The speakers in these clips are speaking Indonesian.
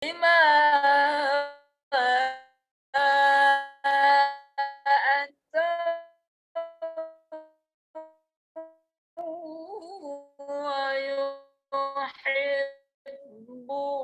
بما أنت ويحبون.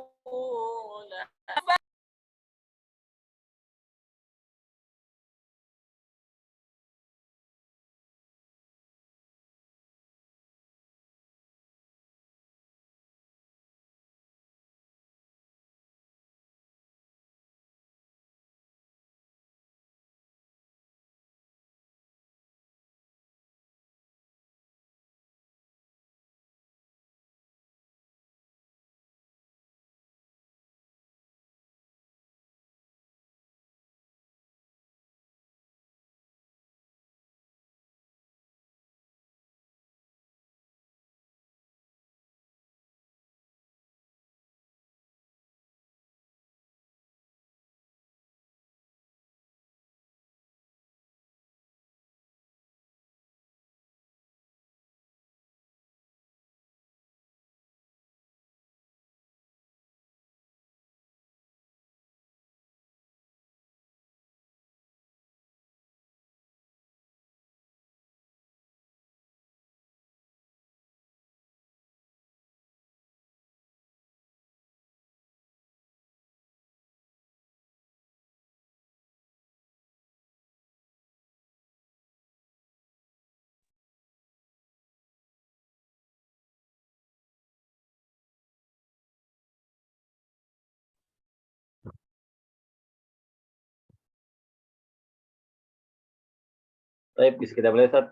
Baik, bisa kita mulai, Ustaz.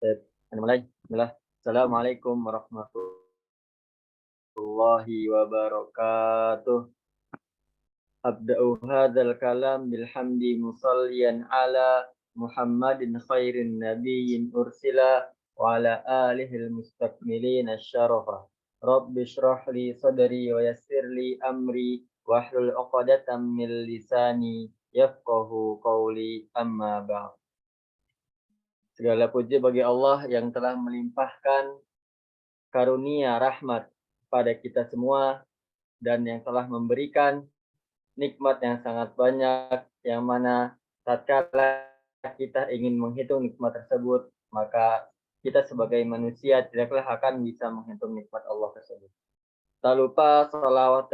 Baik, kita mulai. Bismillah. Assalamualaikum warahmatullahi wabarakatuh. Abda'u hadzal kalam bilhamdi musalliyan ala Muhammadin khairin nabiyyin ursila wa ala alihil mustakmilin asyarafa. Rabbi shrah li sadri wa yassir li amri wahlul 'uqdatam min lisani yafqahu qawli, amma ba'd. Segala puji bagi Allah yang telah melimpahkan karunia rahmat pada kita semua dan yang telah memberikan nikmat yang sangat banyak, yang mana tatkala kita ingin menghitung nikmat tersebut, maka kita sebagai manusia tidaklah akan bisa menghitung nikmat Allah tersebut. Tak lupa salawat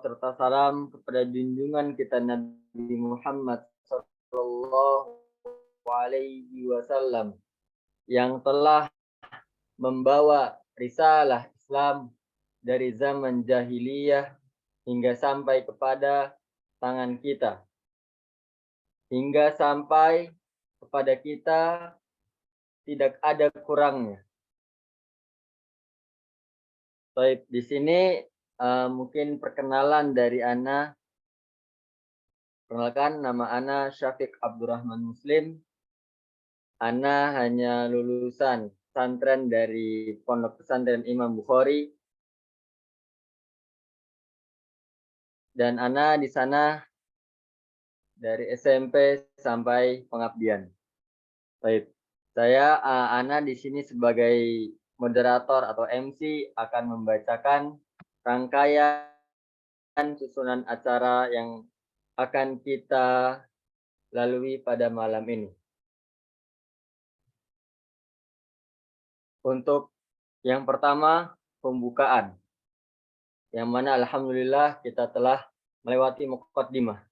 serta salam kepada junjungan kita Nabi Muhammad Sallallahu Alaihi Wasallam yang telah membawa risalah Islam dari zaman jahiliyah hingga sampai kepada tangan kita, hingga sampai kepada kita tidak ada kurangnya. Baik, di sini mungkin perkenalan dari Ana. Perkenalkan, nama Ana Syafiq Abdurrahman Muslim. Ana hanya lulusan pesantren dari Pondok Pesantren Imam Bukhari. Dan Ana di sana dari SMP sampai pengabdian. Baik, Ana di sini sebagai moderator atau MC akan membacakan rangkaian susunan acara yang akan kita lalui pada malam ini. Untuk yang pertama, pembukaan, yang mana alhamdulillah kita telah melewati muqaddimah.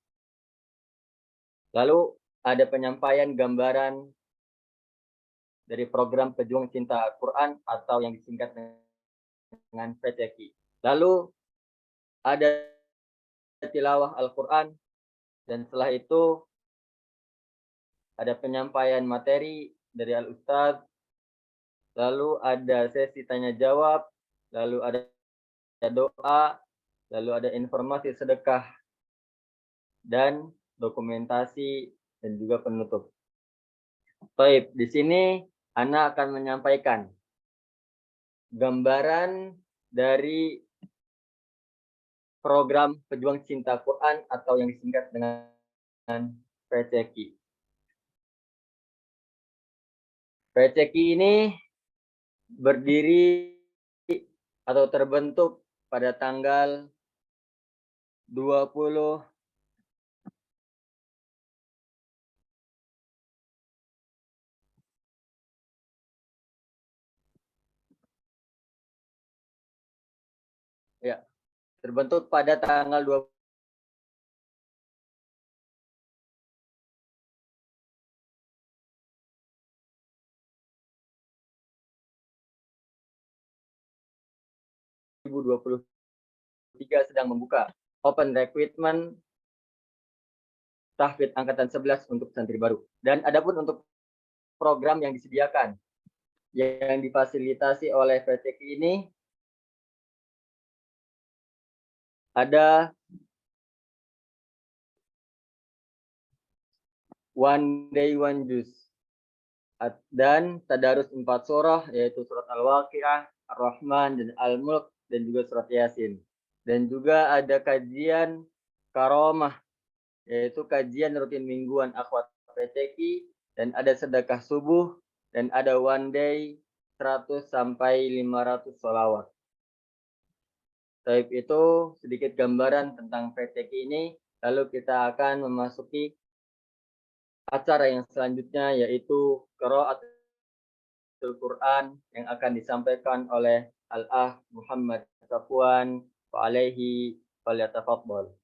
Lalu ada penyampaian gambaran dari program Pejuang Cinta Al-Quran atau yang disingkat dengan PCQ. Lalu ada tilawah Al-Quran, dan setelah itu ada penyampaian materi dari Al-Ustadz, lalu ada sesi tanya jawab, lalu ada doa, lalu ada informasi sedekah, dan dokumentasi, dan juga penutup. Baik, di sini Ana akan menyampaikan gambaran dari program Pejuang Cinta Quran atau yang disingkat dengan Peceki. Peceki ini berdiri atau terbentuk pada tanggal 20 ya, terbentuk pada tanggal 20 2023 sedang membuka open recruitment tahfidz angkatan 11 untuk santri baru. Dan adapun untuk program yang disediakan yang difasilitasi oleh PTK ini ada One Day One Juz dan tadarus 4 surah yaitu surat Al-Waqiah, Ar-Rahman dan Al-Mulk dan juga surat Yasin. Dan juga ada kajian karomah yaitu kajian rutin mingguan akhwat PTK dan ada sedekah subuh dan ada one day 100 sampai 500 sholawat. Taib itu sedikit gambaran tentang PTK ini, lalu kita akan memasuki acara yang selanjutnya yaitu qiraatul Quran yang akan disampaikan oleh Al-Ah Muhammad Safwan wa alaihi falyatafaddal.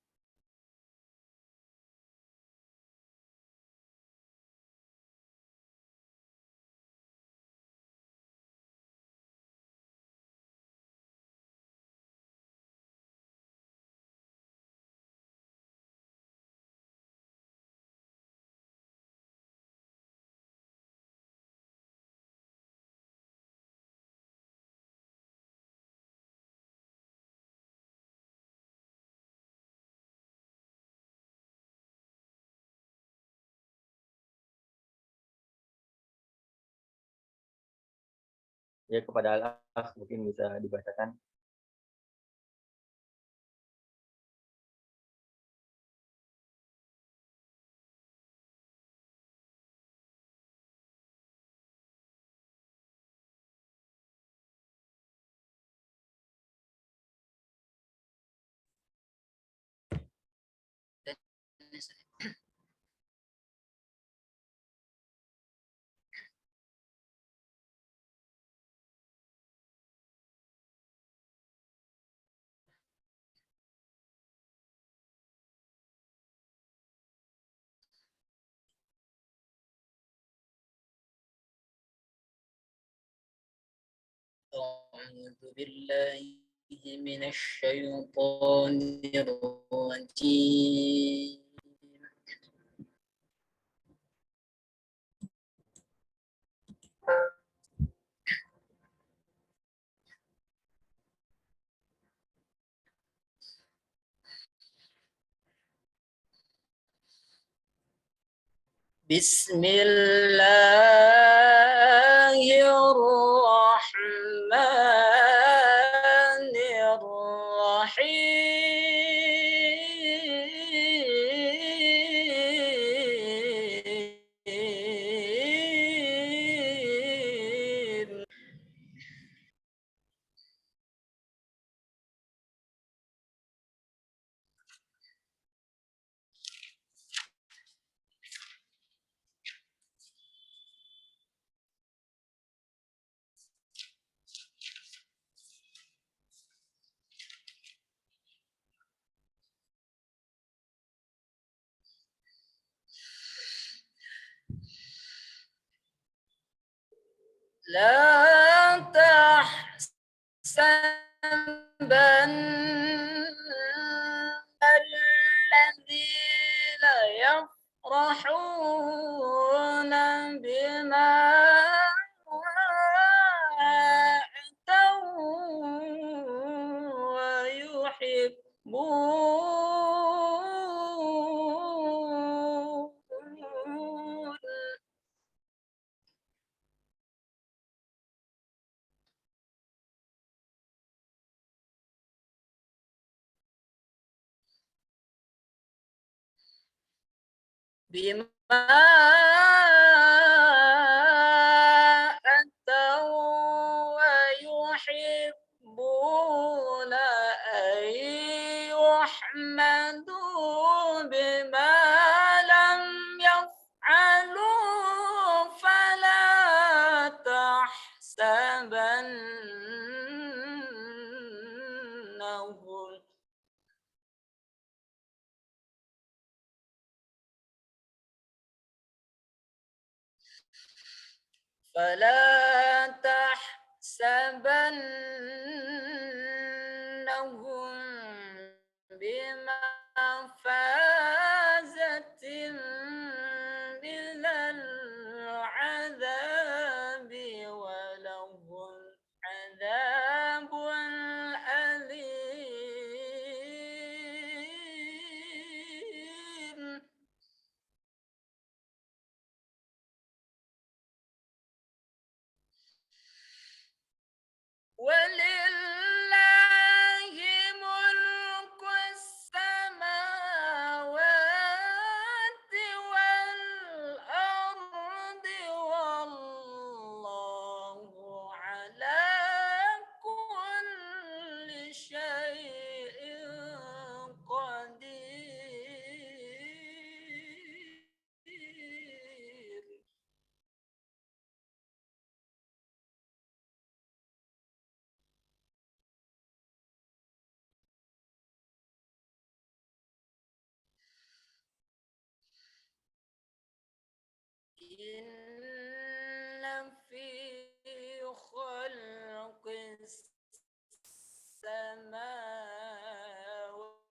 Ya, kepada Al-Ah mungkin bisa dibacakan. أعوذ بالله من الشيطان الرجيم. بسم الله الرحمن الرحيم. لا تحسبن الذين يفرحون بما أتوا ويحبون بما أتوا ويحبون أن يحمدوا بما لم يفعلوا فلا تحسبنهم فلا تحسبنهم بمفازة من العذاب ولهم عذاب أليم ولله ملك السماوات والأرض والله على كل شيء قدير إن في خلق السماوات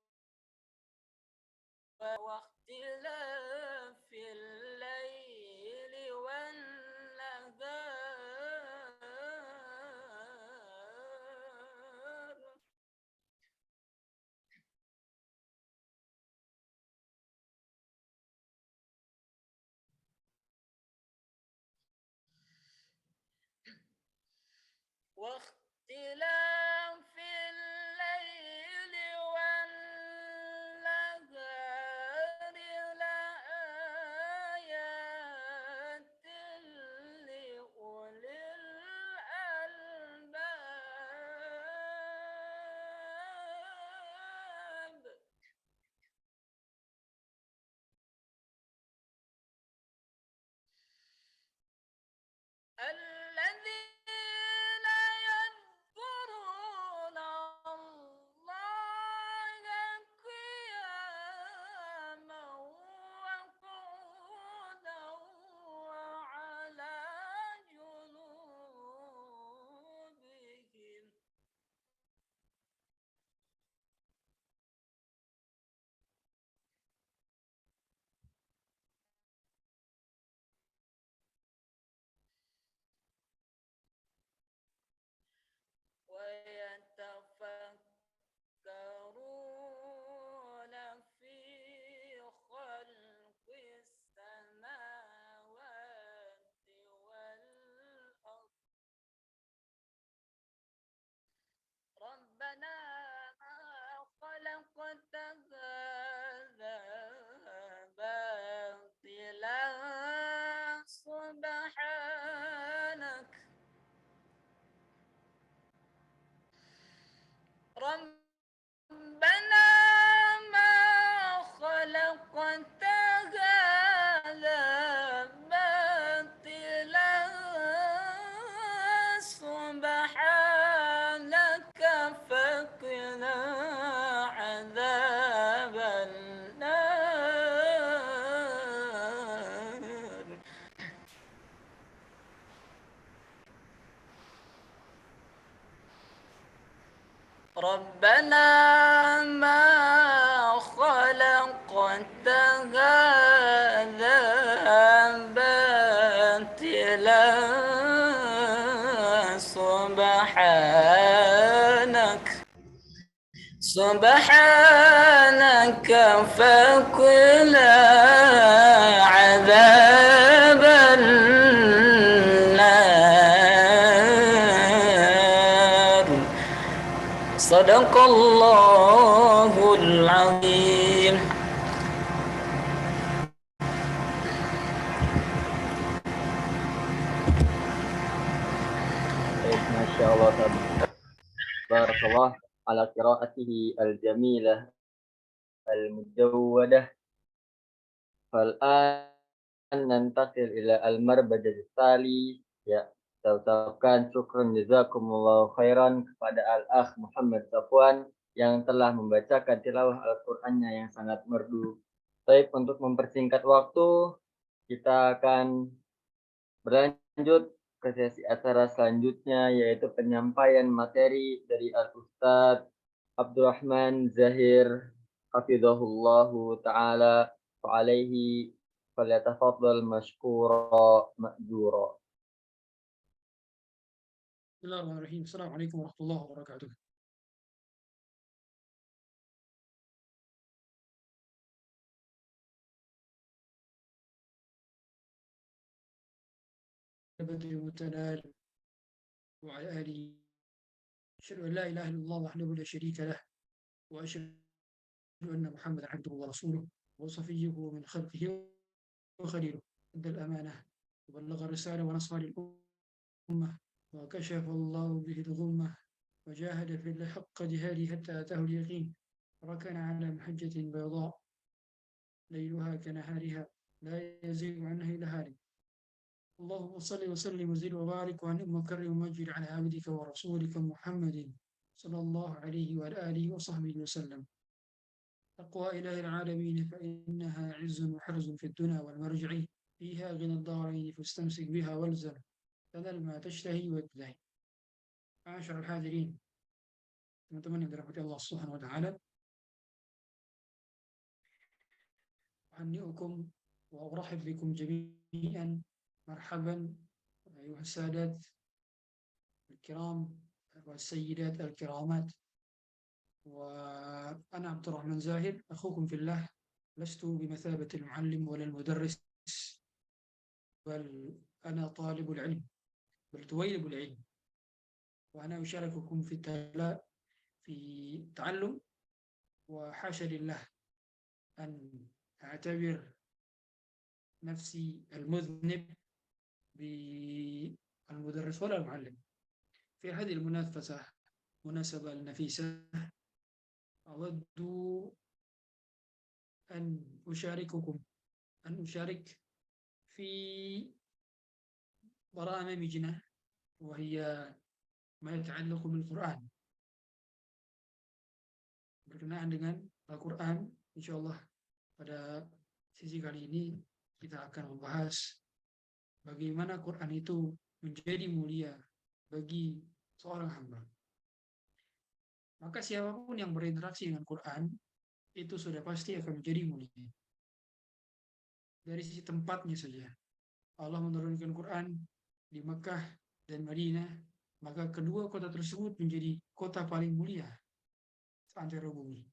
واختلاف الليل والنهار واختلاف الليل والنهار لآيات لأولي الألباب الذين يذكرون الله قياما وقعودا وعلى جنوبهم ويتفكرون في خلق السماوات والأرض ربنا ما خلقت هذا باطلا سبحانك ربنا ما خلقت هذا باطلا سبحانك فقنا عذاب النار ربنا ما خلقت هذا باطلا سبحانك فقنا عذاب النار صدق الله العظيم Barakallah ala qiraatihi al-jamilah al-mujawwadah. Fal'an nantakil ila al-marbad tali. Ya, saya ucapkan syukran jazakumullahu khairan kepada Al-Akh Muhammad Safwan yang telah membacakan tilawah Al-Qur'annya yang sangat merdu. Baik, untuk mempersingkat waktu, kita akan berlanjut ke sesi acara selanjutnya, yaitu penyampaian materi dari Al-Ustadz Abdurrahman Zahir hafizahullahu ta'ala wa alaihi falyatafaddal mashkura ma'jura. Bismillahirrahmanirrahim. Assalamualaikum warahmatullahi wabarakatuh. بدر المتنال وعلى آله أشهد أن لا إله إلا الله وحده لا شريك له وأشهد أن محمدا عبده ورسوله وصفيه من خلقه وخليله أدى الأمانة وبلغ الرسالة ونصح للأمة وكشف الله به الغمة وجاهد في الله حق جهاده حتى أتاه اليقين وكان على محجة بيضاء ليلها كنهارها لا يزيغ عنها إلا هالك. اللهم صل وسلم وزد وبارك وانعم وكرم ومجد على عبدك ورسولك محمد صلى الله عليه وعلى آله وصحبه وسلم. تقوى إله العالمين فإنها عز وحرز في الدنيا والمرجع فيها غنى الدارين فاستمسك بها والزم تنال ما تشتهي وتدعي. معاشر الحاضرين, teman-teman yang dirahmati Allah Subhanahu wa taala, أهنئكم وأرحب بكم جميعا. مرحبا أيها السادات الكرام والسيدات الكرامات. وأنا عبد الرحمن زاهد أخوكم في الله. لست بمثابة المعلم ولا المدرس، بل أنا طالب العلم، بل طويلب العلم. وأنا أشارككم في التعلم، وحاشا لله أن أعتبر نفسي المذنب بالمدرس ولا المعلم. في هذه المناسبة النفيسة أود أن أشارك في برامجنا، وهي ما يتعلق بالقرآن، berkenaan dengan Al-Quran. Insyaallah pada sesi kali ini kita akan membahas bagaimana Quran itu menjadi mulia bagi seorang hamba. Maka siapapun yang berinteraksi dengan Quran itu sudah pasti akan menjadi mulia. Dari sisi tempatnya saja, Allah menurunkan Quran di Mekah dan Madinah, maka kedua kota tersebut menjadi kota paling mulia seantero bumi.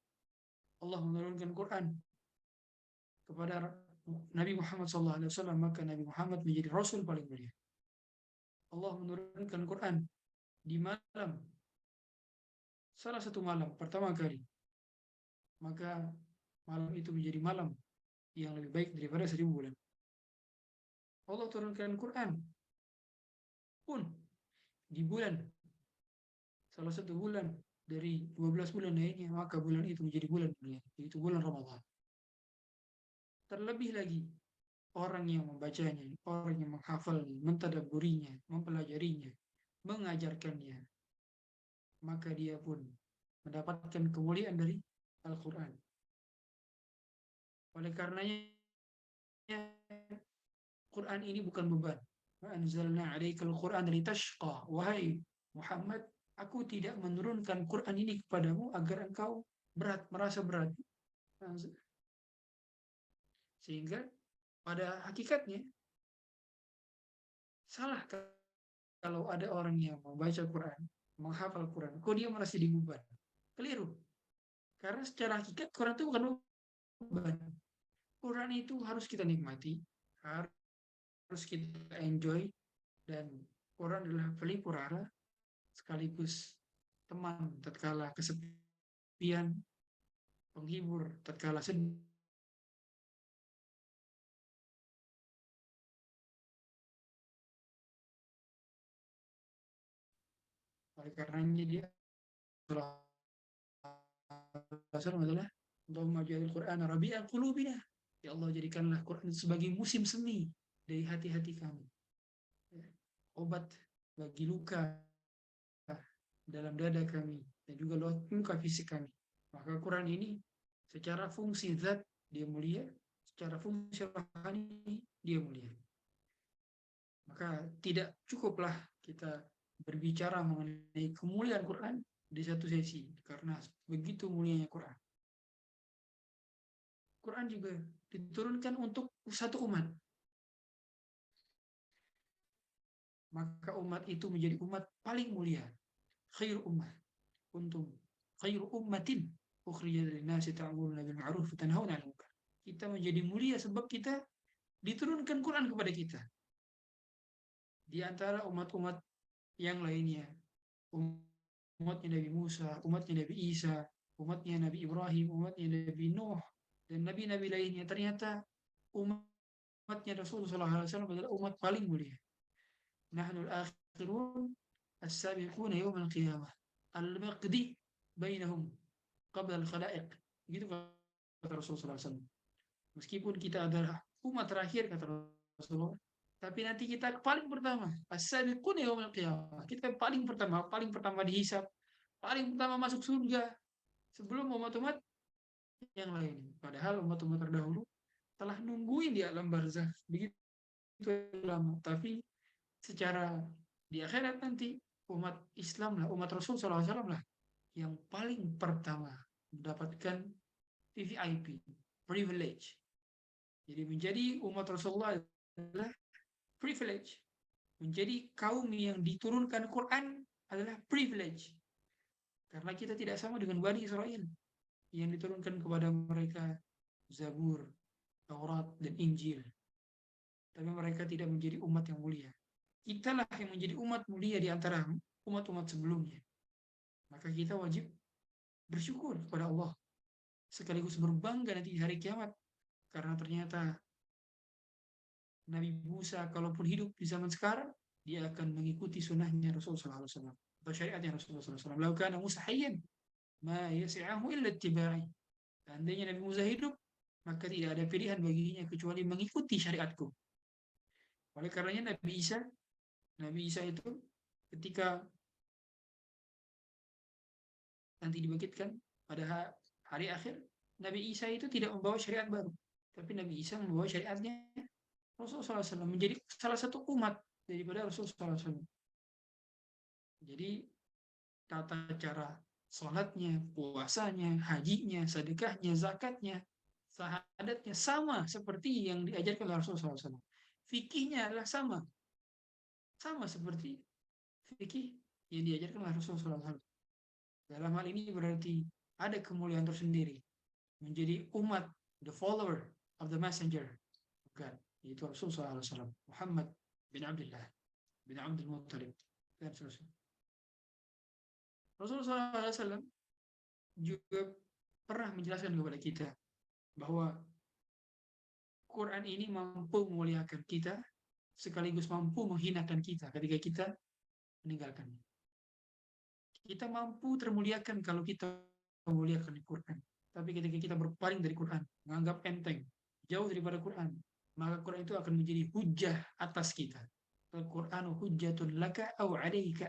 Allah menurunkan Quran kepada Nabi Muhammad SAW, maka Nabi Muhammad menjadi Rasul paling mulia. Allah menurunkan Quran di malam, salah satu malam pertama kali, maka malam itu menjadi malam yang lebih baik daripada 1000 bulan. Allah turunkan Quran pun di bulan, salah satu bulan dari 12 bulan lainnya, maka bulan itu menjadi bulan mulia, yaitu bulan Ramadan. Terlebih lagi orang yang membacanya, orang yang menghafalnya, mentadabburinya, mempelajarinya, mengajarkannya, maka dia pun mendapatkan kemuliaan dari Al-Quran. Oleh karenanya Quran ini bukan beban. Wa anzalna 'alaikal Qur'ana litashqa. Wahai Muhammad, aku tidak menurunkan Quran ini kepadamu agar engkau merasa berat. Sehingga pada hakikatnya salah kalau ada orang yang membaca Quran, menghafal Quran, kok dia merasa dibeban. Keliru. Karena secara hakikat Quran itu bukan beban. Quran itu harus kita nikmati, harus kita enjoy, dan Quran adalah pelipurara sekaligus teman tatkala kesepian, penghibur tatkala sedih. Oleh Oleh karenanya dia adalah Allahumma ja'alil Qur'ana rabi'a qulubina. Ya Allah, jadikanlah Quran sebagai musim semi dari hati-hati kami. Ya. Obat bagi luka dalam dada kami dan juga luka fisik kami. Maka Quran ini secara fungsi zat dia mulia, secara fungsi rohani dia mulia. Maka tidak cukuplah kita berbicara mengenai kemuliaan Quran di satu sesi, karena begitu mulianya Quran. Quran juga diturunkan untuk satu umat. Maka umat itu menjadi umat paling mulia. Khairu ummah kuntum khairu ummatin ukhrijat lin-nasi ta'muruna bil ma'ruf wa tanhauna 'anil munkar. Kita menjadi mulia sebab kita diturunkan Quran kepada kita. Di antara umat-umat yang lainnya, umatnya Nabi Musa, umatnya Nabi Isa, umatnya Nabi Ibrahim, umatnya Nabi Nuh, dan nabi-nabi lainnya, ternyata umatnya Rasulullah SAW adalah umat paling mulia. Nahnul akhirun as-sabiquna yawmal qiyamah al-maqdi bainahum qabla al-khalaiq. Begitu kata Rasulullah SAW. Meskipun kita adalah umat terakhir, kata Rasulullah, tapi nanti kita paling pertama. As-sabiquna yawmal qiyamah. Kita paling pertama dihisab, paling pertama masuk surga sebelum umat-umat yang lain. Padahal umat-umat terdahulu telah nungguin di alam barzakh begitu lama, tapi secara di akhirat nanti umat Islam lah, umat Rasul SAW lah yang paling pertama mendapatkan VVIP, privilege. Jadi menjadi umat Rasulullah adalah privilege. Menjadi kaum yang diturunkan Quran adalah privilege. Karena kita tidak sama dengan Bani Israel yang diturunkan kepada mereka Zabur, Taurat, dan Injil. Tapi mereka tidak menjadi umat yang mulia. Kitalah yang menjadi umat mulia di antara umat-umat sebelumnya. Maka kita wajib bersyukur kepada Allah, sekaligus berbangga nanti di hari kiamat, karena ternyata Nabi Musa kalaupun hidup di zaman sekarang, dia akan mengikuti sunnahnya Rasulullah SAW atau syariatnya Rasulullah SAW. Lau kana Musa hayyan ma yasi'ahu illa ittiba'i. Seandainya Nabi Musa hidup, maka tidak ada pilihan baginya kecuali mengikuti syariatku. Oleh karenanya Nabi Isa itu ketika nanti dibangkitkan pada hari akhir, Nabi Isa itu tidak membawa syariat baru, tapi Nabi Isa membawa syariatnya Rasulullah SAW, menjadi salah satu umat daripada Rasulullah SAW. Jadi tata cara sholatnya, puasanya, hajinya, sedekahnya, zakatnya, syahadatnya sama seperti yang diajarkan oleh Rasulullah SAW. Fikihnya adalah sama seperti fikih yang diajarkan oleh Rasulullah SAW. Dalam hal ini berarti ada kemuliaan tersendiri menjadi umat, the follower of the messenger, bukan, yaitu Rasulullah SAW, Muhammad bin Abdullah bin Abdul Muttalib, dan seterusnya. Rasulullah SAW juga pernah menjelaskan kepada kita bahwa Quran ini mampu memuliakan kita sekaligus mampu menghinakan kita ketika kita meninggalkannya. Kita mampu termuliakan kalau kita memuliakan Quran. Tapi ketika kita berpaling dari Quran, menganggap enteng, jauh daripada Quran, maka Quran itu akan menjadi hujah atas kita. Al-Qur'anu hujjatun laka aw 'alaika.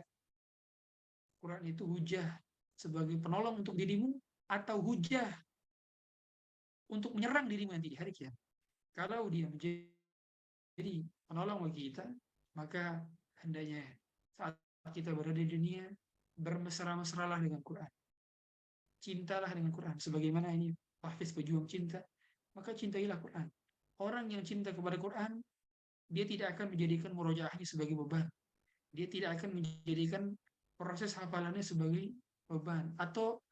Quran itu hujah sebagai penolong untuk dirimu atau hujah untuk menyerang dirimu nanti di hari kiamat. Kalau dia menjadi penolong bagi kita, maka hendaknya saat kita berada di dunia bermesra-mesralah dengan Quran. Cintalah dengan Quran. Sebagaimana ini Hafiz pejuang cinta, maka cintailah Quran. Orang yang cinta kepada Quran, dia tidak akan menjadikan murojaahnya sebagai beban. Dia tidak akan menjadikan proses hafalannya sebagai beban. Atau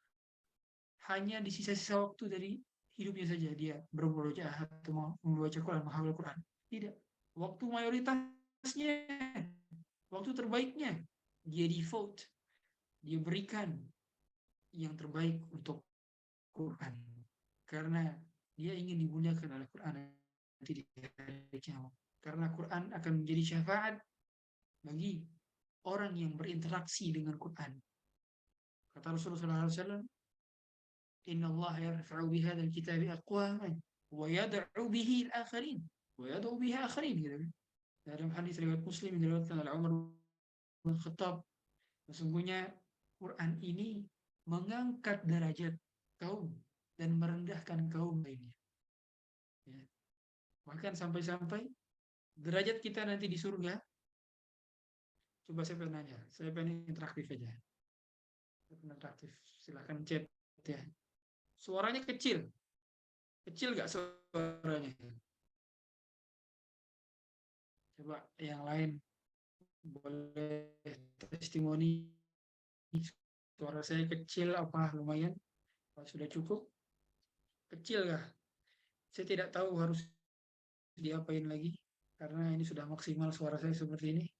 hanya di sisa-sisa waktu dari hidupnya saja dia bermurojaah atau membaca Quran, menghafal Quran. Tidak. Waktu mayoritasnya, waktu terbaiknya, dia devote, dia berikan yang terbaik untuk Quran, karena dia ingin dimuliakan oleh Quran nanti di hari kiamat. Karena Quran akan menjadi syafaat bagi orang yang berinteraksi dengan Quran. Kata Rasulullah SAW, Inna Allah yarfa'u bihadzal kitabi aqwaman wa yad'u bihi al-akharin wa yad'u bihi akharin gitu kan. Dalam hadis riwayat Muslim yang diriwayatkan oleh Umar bin Khattab, sesungguhnya Quran ini mengangkat derajat kaum dan merendahkan kaum lainnya. Ya. Bahkan sampai-sampai derajat kita nanti di surga. Coba saya pengen nanya, saya pengen interaktif aja. Interaktif, silahkan chat ya. Suaranya kecil, kecil gak suaranya? Coba yang lain boleh testimoni. Suara saya kecil apa lumayan? Kalau sudah cukup, kecil kah? Saya tidak tahu harus diapain lagi karena ini sudah maksimal suara saya seperti ini.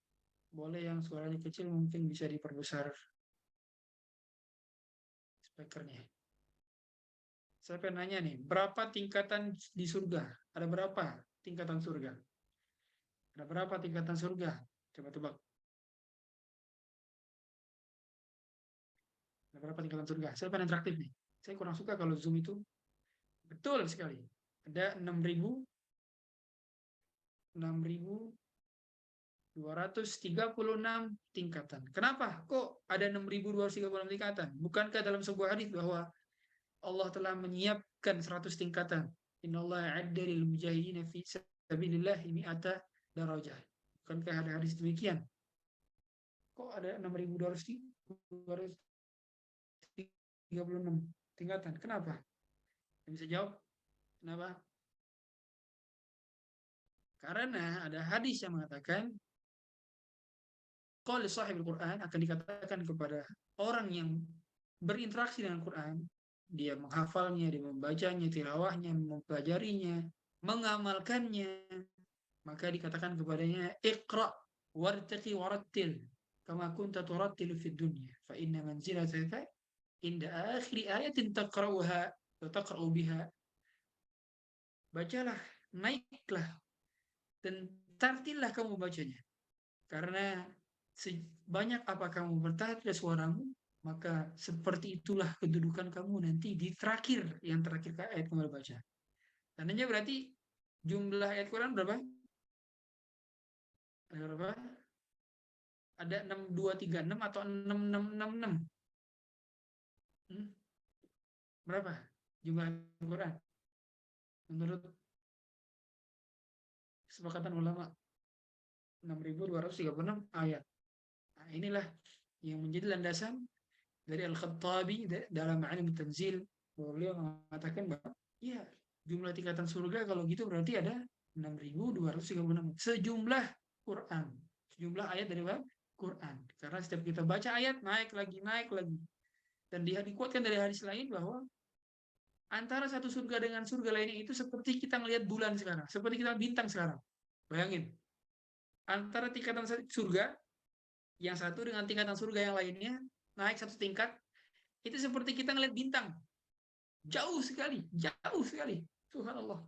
Boleh yang suaranya kecil mungkin bisa diperbesar speakernya. Saya pengen nanya nih, berapa tingkatan di surga? Ada berapa tingkatan surga? Ada berapa tingkatan surga? Coba tebak. Ada berapa tingkatan surga? Saya pengen interaktif nih. Saya kurang suka kalau Zoom itu betul sekali. Ada 6.236 tingkatan. Kenapa? Kok ada 6.236 tingkatan? Bukankah dalam sebuah hadis bahwa Allah telah menyiapkan 100 tingkatan? Innallaha a'adda lil mujahidin fi sabilillah mi'ata darajah. Bukankah ada hadis demikian? Kok ada 6.236 tingkatan? Kenapa? Yang bisa jawab? Kenapa? Karena ada hadis yang mengatakan qala sahibul Quran, akan dikatakan kepada orang yang berinteraksi dengan Quran, dia menghafalnya, dia membacanya, tilawahnya, mempelajarinya, mengamalkannya, maka dikatakan kepadanya iqra wartaqi warattil kama kunta turattilu fid dunya fa inna manzilataka inda akhir ayatin taqra'uha wa taqra'u biha. Bacalah, naiklah dan tartillah kamu bacanya, karena sebanyak apa kamu bertartil suaramu, maka seperti itulah kedudukan kamu nanti di terakhir, yang terakhir ayat kamu baca. Tandanya berarti jumlah ayat Quran berapa? Ada berapa? Ada 6236 atau 6666? Berapa jumlah ayat Quran menurut kesepakatan ulama? 6.236 ayat. Nah, inilah yang menjadi landasan dari Al-Khattabi dalam Ma'alim Tanzil, bahwa beliau mengatakan bahwa ya, jumlah tingkatan surga kalau gitu berarti ada 6.236 sejumlah Quran, sejumlah ayat dari Quran. Karena setiap kita baca ayat naik lagi. Dan dia dikuatkan dari hadis lain bahwa antara satu surga dengan surga lainnya itu seperti kita ngelihat bulan sekarang, seperti kita bintang sekarang. Bayangin, antara tingkatan surga yang satu dengan tingkatan surga yang lainnya naik satu tingkat, itu seperti kita ngelihat bintang. Jauh sekali. Subhanallah.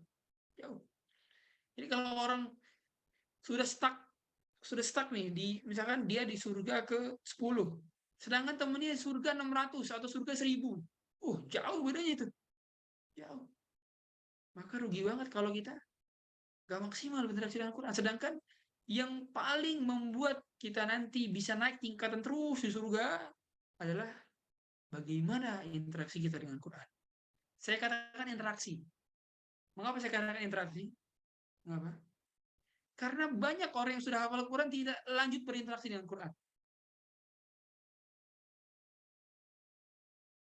Jauh. Jadi kalau orang sudah stuck nih misalkan dia di surga ke-10, sedangkan temennya surga 600 atau surga 1000. Jauh bedanya itu. Jauh. Maka rugi banget kalau kita gak maksimal berinteraksi dengan Quran. Sedangkan yang paling membuat kita nanti bisa naik tingkatan terus di surga adalah bagaimana interaksi kita dengan Quran. Saya katakan interaksi. Mengapa saya katakan interaksi? Mengapa? Karena banyak orang yang sudah hafal Quran tidak lanjut berinteraksi dengan Quran.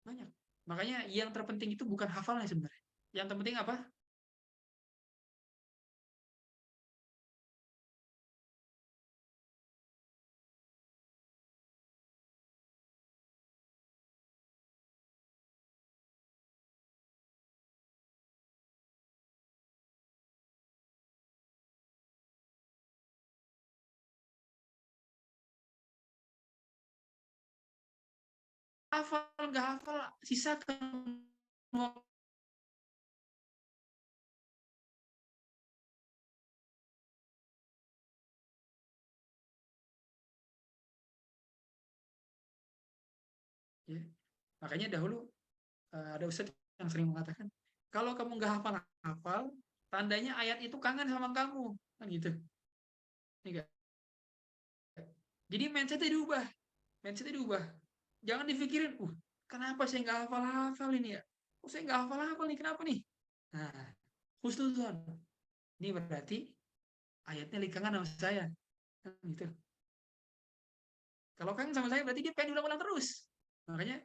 Banyak. Makanya yang terpenting itu bukan hafalnya sebenarnya. Yang terpenting apa? Hafal nggak hafal, sisakan Ya. Makanya dahulu ada ustadz yang sering mengatakan, kalau kamu nggak hafal-hafal, tandanya ayat itu kangen sama kamu, kan gitu. Ini nggak? Jadi mindsetnya diubah. Jangan dipikirin, kenapa saya nggak hafal-hafal ini ya? Saya nggak hafal-hafal nih, kenapa nih? Nah, husnuzon. Ini berarti ayatnya lagi kangen sama saya. Gitu. Kalau kangen sama saya berarti dia pengen ulang-ulang terus. Makanya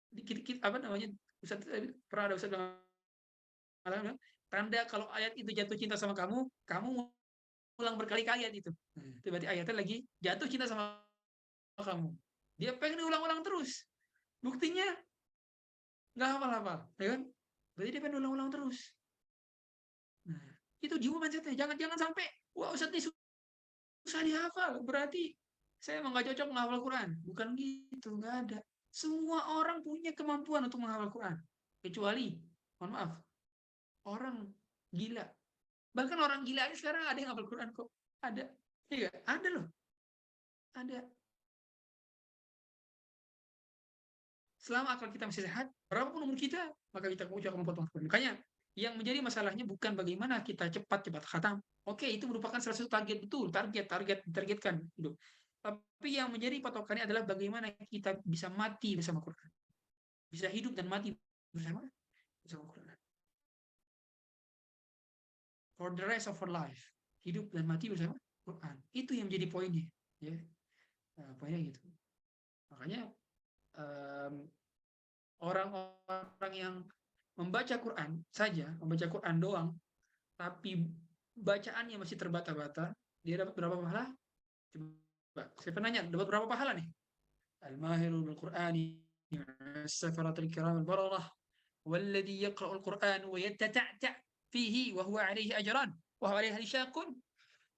dikit-dikit apa namanya? Ustaz, pernah ada ustaz bilang, tanda kalau ayat itu jatuh cinta sama kamu, kamu ulang berkali-kali ayat itu. Itu berarti ayatnya lagi jatuh cinta sama kamu. Dia pengen diulang-ulang terus. Buktinya nggak hafal-hafal, ya kan? Berarti dia pengen ulang-ulang terus. Nah, itu jiwa mindsetnya. Jangan sampai, wah Ustaz ini susah dihafal. Berarti saya emang nggak cocok menghafal Quran. Bukan gitu, nggak ada. Semua orang punya kemampuan untuk menghafal Quran. Kecuali, mohon maaf, orang gila. Bahkan orang gila ini sekarang ada yang hafal Quran kok. Ada. Iya, ada loh. Ada. Selama akal kita masih sehat, berapapun umur kita, maka kita ucapkan memotong Quran. Makanya yang menjadi masalahnya bukan bagaimana kita cepat khatam. Oke, itu merupakan salah satu target, betul, ditargetkan hidup. Tapi yang menjadi patokannya adalah bagaimana kita bisa mati bersama Quran. Bisa hidup dan mati bersama Quran. For the rest of our life. Hidup dan mati bersama Quran. Itu yang menjadi poinnya. Ya. Poinnya gitu. Makanya orang-orang yang membaca Quran saja, membaca Quran doang, tapi bacaannya masih terbata-bata, dia dapat berapa pahala? Coba, saya penanya, dapat berapa pahala nih? Al-mahiru bil-Qur'ani as-safaratul kiram al-bararah walladhi yaqra'ul Qur'an wa yatata'ta' fihi wa huwa 'alaihi ajran wa huwa 'alaihi syaqun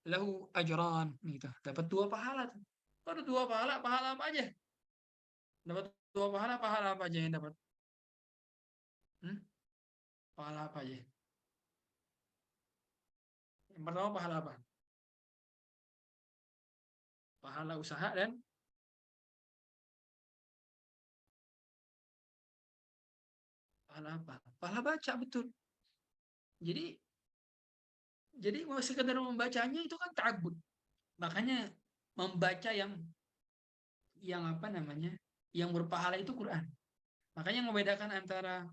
lahu ajran. Gitu. Dapat 2 pahala. Baru 2 pahala, pahala apa aja? Dapat 2 pahala, pahala apa aja yang dapat? Pahala apa aja? Yang pertama pahala apa? Pahala usaha dan pahala apa? Pahala baca, betul. Jadi sekedar membacanya itu kan ta'abbud. Makanya membaca yang apa namanya? Yang berpahala itu Quran. Makanya yang membedakan antara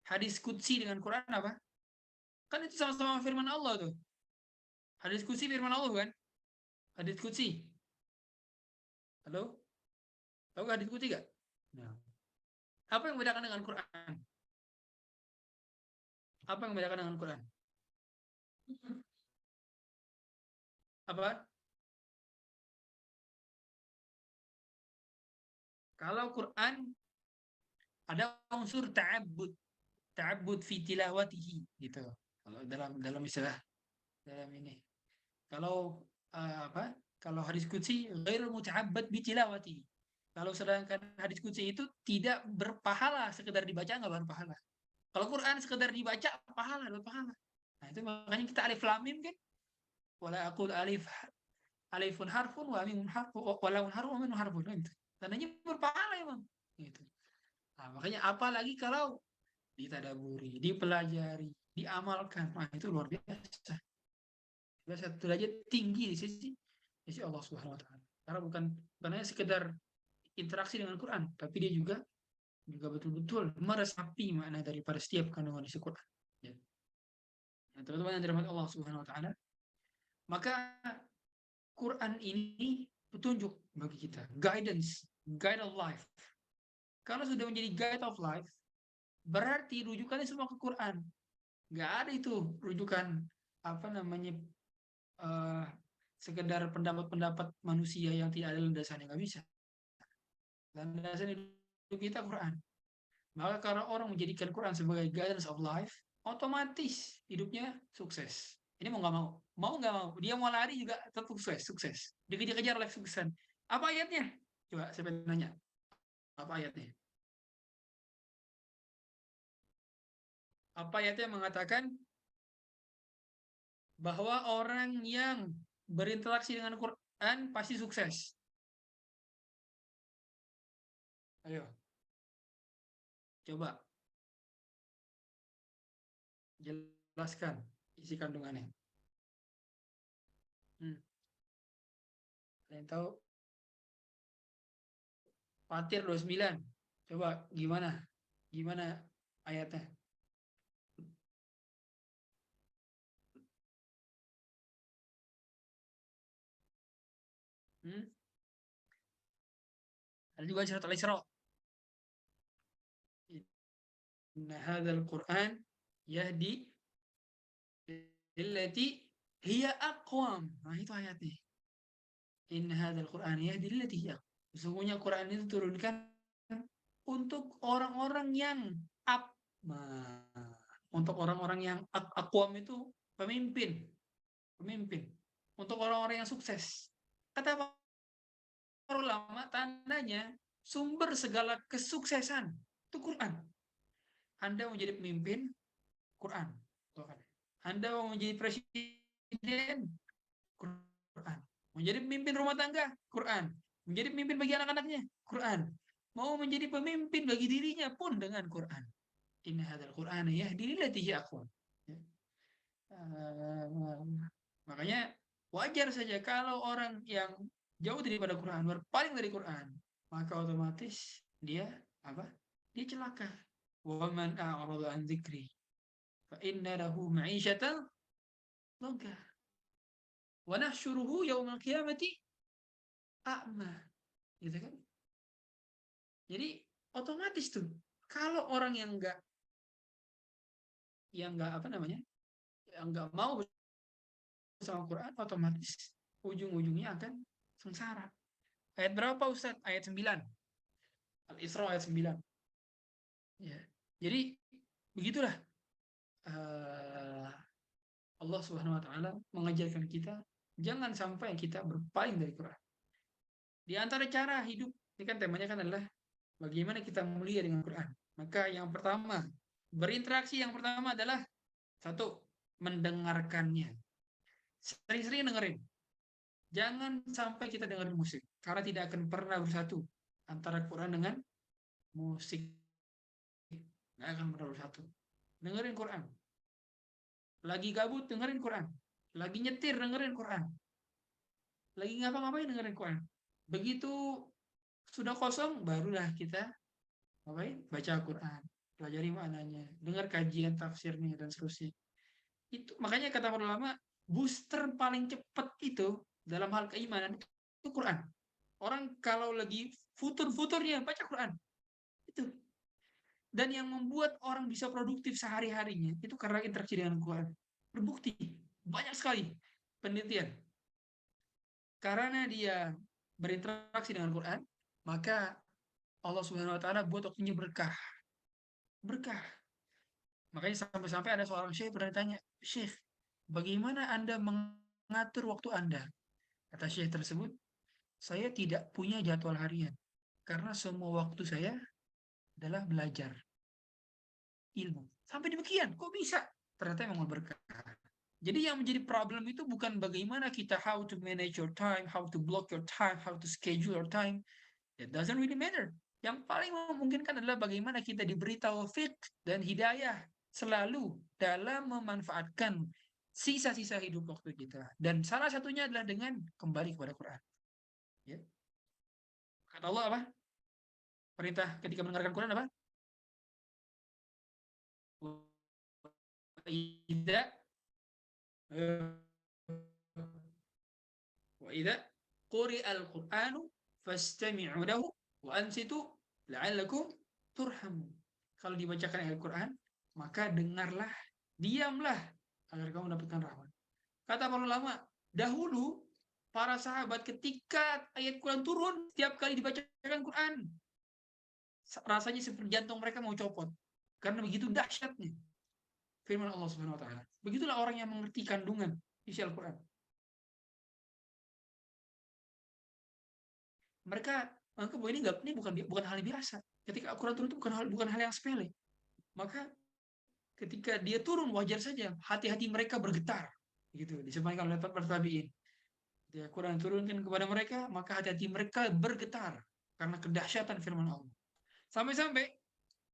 hadis qudsi dengan Quran apa? Kan itu sama-sama firman Allah tuh. Hadis qudsi firman Allah kan? Hadis qudsi. Halo? Tahu hadis qudsi enggak? Nah. Apa yang membedakan dengan Quran? Apa yang membedakan dengan Quran? Apa? Kalau Quran ada unsur ta'abbud fi tilawatihi gitu. Kalau dalam istilah dalam ini. Kalau apa? Kalau hadis qudsi ghairu muta'abbad bi tilawatihi. Kalau sedangkan hadis qudsi itu tidak berpahala, sekedar dibaca enggak berpahala. Kalau Quran sekedar dibaca pahala, berpahala. Nah, itu makanya kita alif lam mim kan? Wala aqul alifun harfun wa mimun harfun wa lamun harfun wa mimun harfun gitu. Tandanya berpahala emang gitu. Nah, makanya apalagi kalau ditadaburi, dipelajari, diamalkan, nah itu luar biasa. Satu derajat tinggi di sisi Allah Subhanahu wa taala. Karena bukan hanya sekedar interaksi dengan Quran, tapi dia juga betul-betul meresapi makna daripada setiap kandungan isi Quran. Ya. Nah, teman-teman yang dirahmati Allah Subhanahu wa taala, maka Quran ini petunjuk bagi kita, guide of life. Kalau sudah menjadi guide of life, berarti rujukannya semua ke Quran. Nggak ada itu rujukan apa namanya sekedar pendapat-pendapat manusia yang tidak ada landasannya, nggak bisa. Landasan hidup kita Quran. Maka kalau orang menjadikan Quran sebagai guidance of life, otomatis hidupnya sukses. Ini mau nggak mau, dia mau lari juga tetap sukses. Dikejar-kejar oleh suksesan. Apa ayatnya? Coba saya nanya. Apa ayatnya? Apa ayatnya mengatakan bahwa orang yang berinteraksi dengan Quran pasti sukses? Ayo, coba jelaskan isi kandungannya. Hmm. Ada yang tahu? Fatir 29. Coba gimana? Gimana ayatnya? Hmm? Ada juga surat Al-Isra. Inna hadzal Qur'an yahdi lillati hiya aqwam. Nah, itu ayatnya. Inna hadzal Qur'an yahdi lillati hiya. Sesungguhnya Quran itu turunkan untuk orang-orang yang up. Nah, untuk orang-orang yang aqwam itu pemimpin, pemimpin. Untuk orang-orang yang sukses. Kata para ulama, tandanya sumber segala kesuksesan itu Quran. Anda mau jadi pemimpin, Quran. Anda mau menjadi presiden, Quran. Mau jadi pemimpin rumah tangga, Quran. Menjadi pemimpin bagi anak-anaknya, Quran. Mau menjadi pemimpin bagi dirinya pun dengan Quran. Inna hadzal Qur'ana yahdi lillati hiya aqwam. Ya. Makanya wajar saja kalau orang yang jauh daripada Quran, berpaling dari Quran, maka otomatis dia apa? Dia celaka. Wa man a'rada an dzikri fa inna lahu ma'isyatan dhanka wa nahsyuruhu yaumal qiyamati a'ma. Gitu kan? Jadi otomatis tuh kalau orang yang enggak apa namanya? Yang enggak mau sama Quran, otomatis ujung-ujungnya akan sengsara. Ayat berapa Ustaz? Ayat 9. Al-Isra ayat 9. Ya. Jadi begitulah Allah Subhanahu wa taala mengajarkan kita jangan sampai kita berpaling dari Quran. Di antara cara hidup, ini kan temanya kan adalah bagaimana kita mulia dengan Quran. Maka yang pertama, berinteraksi yang pertama adalah satu, mendengarkannya. Sering-sering dengerin. Jangan sampai kita dengerin musik, karena tidak akan pernah bersatu antara Quran dengan musik. Nggak akan pernah bersatu. Dengerin Quran. Lagi gabut, dengerin Quran. Lagi nyetir, dengerin Quran. Lagi ngapa-ngapain, dengerin Quran. Begitu sudah kosong, barulah kita ngapain? Baca Quran. Pelajari maknanya. Dengar kajian tafsirnya, dan seterusnya. Itu makanya kata para ulama, booster paling cepat itu dalam hal keimanan itu Quran. Orang kalau lagi futur-futurnya baca Quran. Itu. Dan yang membuat orang bisa produktif sehari-harinya itu karena interaksi dengan Quran. Terbukti banyak sekali penelitian. Karena dia berinteraksi dengan Quran, maka Allah Subhanahu wa taala buat waktunya berkah. Berkah. Makanya sampai-sampai ada seorang syekh pernah ditanya, "Syekh, bagaimana Anda mengatur waktu Anda?" Kata syekh tersebut, "Saya tidak punya jadwal harian karena semua waktu saya adalah belajar ilmu." Sampai demikian, kok bisa? Ternyata memang berkah. Jadi yang menjadi problem itu bukan bagaimana kita how to manage your time, how to block your time, how to schedule your time. It doesn't really matter. Yang paling memungkinkan adalah bagaimana kita diberi taufik dan hidayah selalu dalam memanfaatkan sisa-sisa hidup waktu kita. Dan salah satunya adalah dengan kembali kepada Quran. Ya. Kata Allah apa? Perintah ketika mendengarkan Quran apa? Tidak wa idza quri'al Qur'anu fastami'u lahu wa ansitu la'allakum turhamun. Kalau dibacakan ayat Quran, maka dengarlah, diamlah agar kamu mendapatkan rahmat. Kata para ulama, dahulu para sahabat ketika ayat Quran turun, setiap kali dibacakan Quran, rasanya seperti jantung mereka mau copot. Karena begitu dahsyatnya firman Allah Subhanahu wa taala. Begitulah orang yang mengerti kandungan isi Al-Quran. Mereka anggap bahwa ini bukan hal biasa. Ketika Al-Quran turun itu bukan hal yang sepele. Maka ketika dia turun wajar saja hati-hati mereka bergetar. Gitu disampaikan oleh para tabi'in. Ketika Quran turunkan kepada mereka, maka hati-hati mereka bergetar karena kedahsyatan firman Allah. Sampai-sampai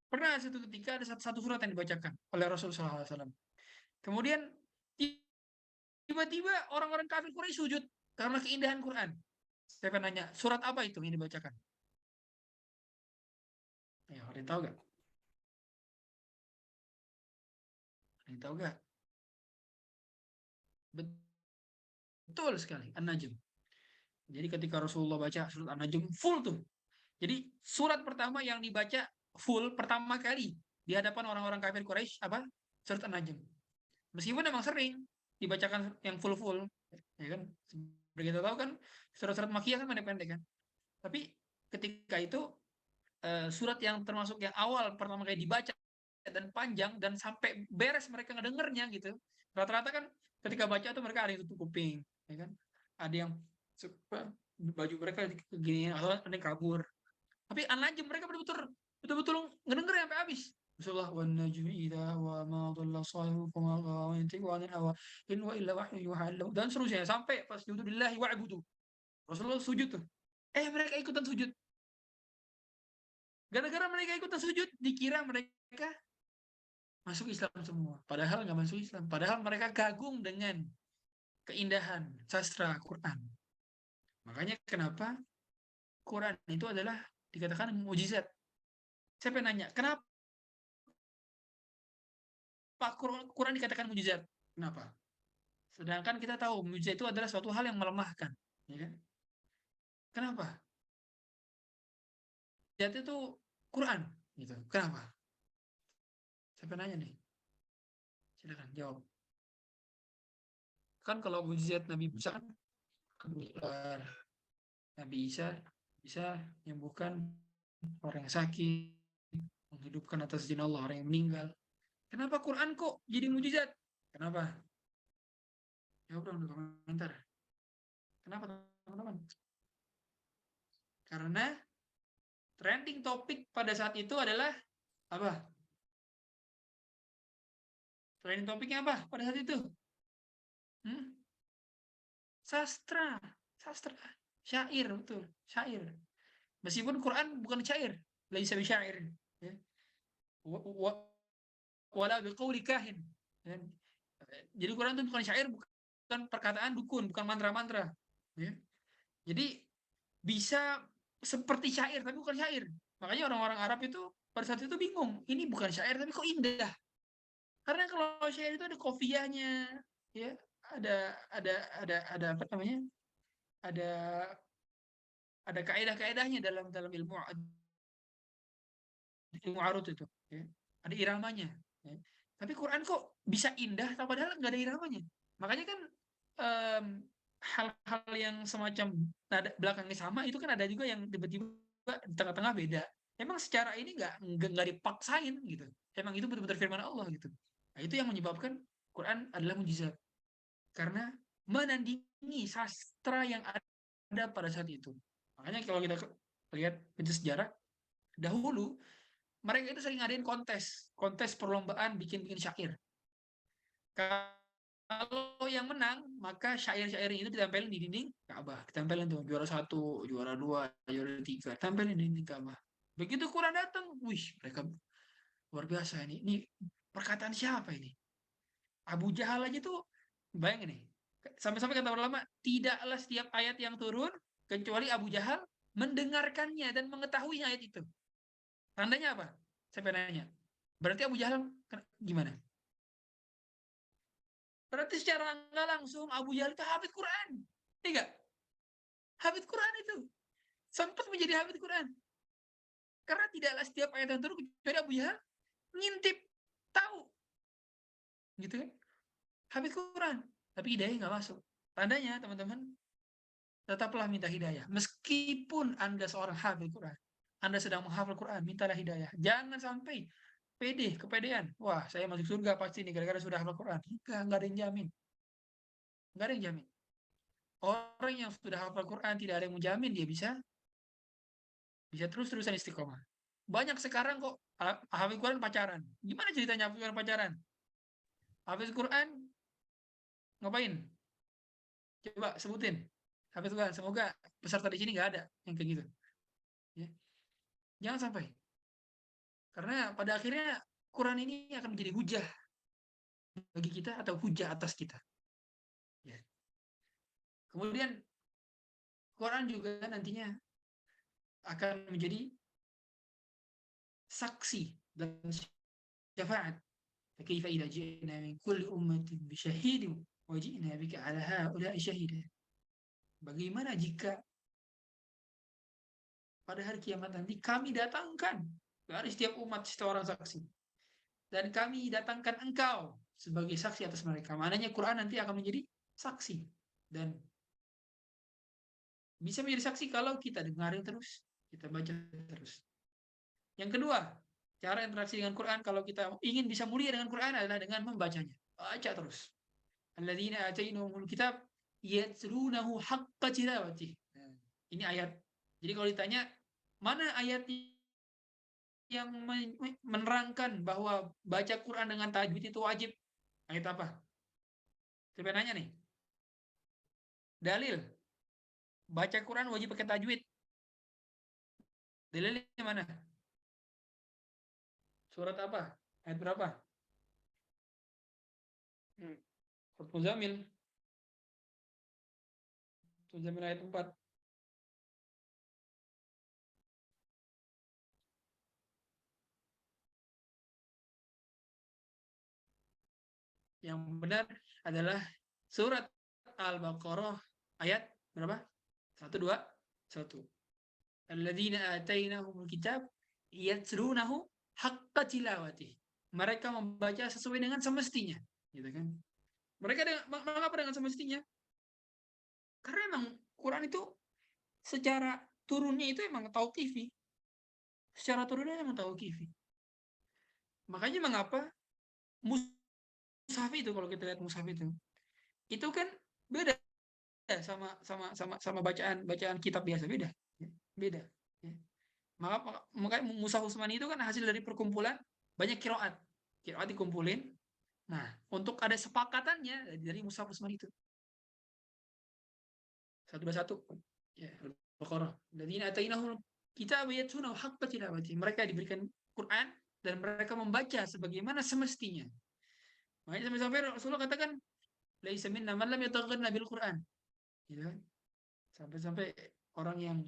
pernah suatu ketika ada satu surat yang dibacakan oleh Rasulullah SAW. Kemudian tiba-tiba orang-orang kafir Quraisy sujud karena keindahan Quran. Saya pengen nanya, surat apa itu yang dibacakan? Ya, ada yang tahu gak? Ada yang tahu gak? Betul sekali, An-Najm. Jadi ketika Rasulullah baca surat An-Najm full tuh. Jadi surat pertama yang dibaca full pertama kali di hadapan orang-orang kafir Quraisy apa? Surat An-Najm. Meskipun memang sering dibacakan yang full-full, ya kan? Seperti kita tahu kan surat-surat Makkiyah kan pendek-pendek kan. Tapi ketika itu surat yang termasuk yang awal pertama kali dibaca dan panjang dan sampai beres mereka ngedengernya gitu. Rata-rata kan ketika baca tuh mereka ada yang tutup kuping, ya kan? Ada yang baju mereka gini atau ada yang kabur. Tapi An-Najm mereka betul-betul ngedenger sampai habis. Rasulullah wan najmi idza wa ma dhalla sahibu wa ma yantiqu anil hawa in wa illa wahyu yuha dan seterusnya sampai pas billahi wa'budu. Rasulullah sujud tuh. Mereka ikutan sujud. Gara-gara mereka ikutan sujud dikira mereka masuk Islam semua. Padahal nggak masuk Islam. Padahal mereka kagum dengan keindahan sastra Quran. Makanya kenapa Quran itu adalah dikatakan mujizat. Saya pengen nanya, kenapa Quran dikatakan mujizat? Kenapa? Sedangkan kita tahu mujizat itu adalah suatu hal yang melemahkan, ya kan? Kenapa? Mujizat itu Quran, gitu. Kenapa? Saya pengen nanya nih. Silakan jawab. Kan kalau mujizat Nabi Musa kan Nabi Isa bisa menyembuhkan orang yang sakit, menghidupkan atas izin Allah orang yang meninggal. Kenapa Quran kok jadi mujizat? Kenapa? Jawab dong di komentar. Kenapa teman-teman? Karena trending topik pada saat itu adalah apa? Trending topiknya apa pada saat itu? Sastra, syair, betul, syair. Meskipun Quran bukan syair, laisa bisyair, ya. Wala biqauli kahin. Ya. Jadi Quran itu bukan syair, bukan perkataan dukun, bukan mantra-mantra. Ya. Jadi bisa seperti syair tapi bukan syair. Makanya orang-orang Arab itu pada saat itu bingung, ini bukan syair tapi kok indah. Karena kalau syair itu ada kofiyahnya, ya, ada apa namanya? Ada kaidah-kaidahnya dalam ilmu arut itu, ya. Ada iramanya, ya. Tapi Quran kok bisa indah padahal nggak ada iramanya. Makanya kan hal-hal yang semacam nada belakangnya sama itu kan ada juga yang tiba-tiba di tengah-tengah beda. Emang secara ini nggak dipaksain gitu. Emang itu betul-betul firman Allah gitu. Nah, itu yang menyebabkan Quran adalah mujizat. Karena menandingi sastra yang ada pada saat itu. Makanya kalau kita lihat sejarah dahulu mereka itu sering ngadain kontes perlombaan bikin syair. Kalau yang menang, maka syair-syair itu ditempelin di dinding Ka'bah. Ditempelin tuh juara 1, juara 2, juara 3, tempelin di dinding Ka'bah. Begitu Quran datang, wih, mereka luar biasa ini. Ini perkataan siapa ini? Abu Jahal aja tuh, bayangin nih. Sampai-sampai kata ulama, tidaklah setiap ayat yang turun kecuali Abu Jahal mendengarkannya dan mengetahui ayat itu. Tandanya apa? Saya pengen nanya. Berarti Abu Jahal gimana? Berarti secara nggak langsung Abu Jahal itu hafid Quran. Iya nggak? Hafid Quran itu. Sempat menjadi hafid Quran. Karena tidaklah setiap ayat yang turun kecuali Abu Jahal ngintip, tahu. Gitu kan? Hafid Quran. Tapi hidayah nggak masuk. Tandanya teman-teman, tetaplah minta hidayah. Meskipun Anda seorang hafid Quran. Anda sedang menghafal Quran, mintalah hidayah. Jangan sampai kepedean. Wah, saya masuk surga pasti nih gara-gara sudah hafal Quran. Enggak ada yang jamin. Enggak ada yang jamin. Orang yang sudah hafal Quran tidak ada yang menjamin dia bisa terus-terusan istiqomah. Banyak sekarang kok hafal Quran pacaran. Gimana ceritanya hafal Quran pacaran? Hafal Quran ngapain? Coba sebutin. Hafal Quran. Semoga peserta di sini nggak ada yang kayak gitu. Ya. Jangan sampai. Karena pada akhirnya Quran ini akan menjadi hujah bagi kita atau hujah atas kita. Ya. Kemudian Quran juga nantinya akan menjadi saksi dan syafaat. Fakaifa idza ji'na min kulli ummatin bi syahidin wa ji'na bika 'ala haula'i syahida. Bagaimana jika pada hari kiamat nanti kami datangkan dari setiap umat seorang saksi dan kami datangkan engkau sebagai saksi atas mereka. Maknanya Quran nanti akan menjadi saksi dan bisa menjadi saksi kalau kita dengarin terus, kita baca terus. Yang kedua, cara interaksi dengan Quran kalau kita ingin bisa mulia dengan Quran adalah dengan membacanya. Baca terus. Alladzina atainahumul kitab yatlunahu haqqa tilawatih. Ini ayat. Jadi kalau ditanya mana ayat yang menerangkan bahwa baca Quran dengan tajwid itu wajib? Ayat apa? Siapa nanya nih? Dalil. Baca Quran wajib pakai tajwid. Dalilnya mana? Surat apa? Ayat berapa? Surat Muzammil. Muzammil ayat 4. Yang benar adalah surat Al-Baqarah ayat berapa? 1, 2, 1. Alladzina atainahumul kitab yatlunahu haqqa tilawatih. Mereka membaca sesuai dengan semestinya, gitu kan? Mereka mengapa dengan semestinya? Karena emang Quran itu secara turunnya itu emang tauqifi. Secara turunnya emang tauqifi. Makanya mengapa mushaf itu, kalau kita lihat mushaf itu kan beda sama bacaan kitab biasa, beda. Beda. Ya. Maka Mushaf Utsmani itu kan hasil dari perkumpulan banyak kiroat. Kiroat dikumpulin. Nah, untuk ada sepakatannya dari Mushaf Utsmani itu. 121. Ya, Al-Baqarah. Alladzina atainahum kitaba yatluna haqqa tilawati. Mereka diberikan Quran dan mereka membaca sebagaimana semestinya. Makanya sampai Rasulullah katakan, laisa minna man lam yataghanna bil Quran. Gitu kan? Sampai-sampai orang yang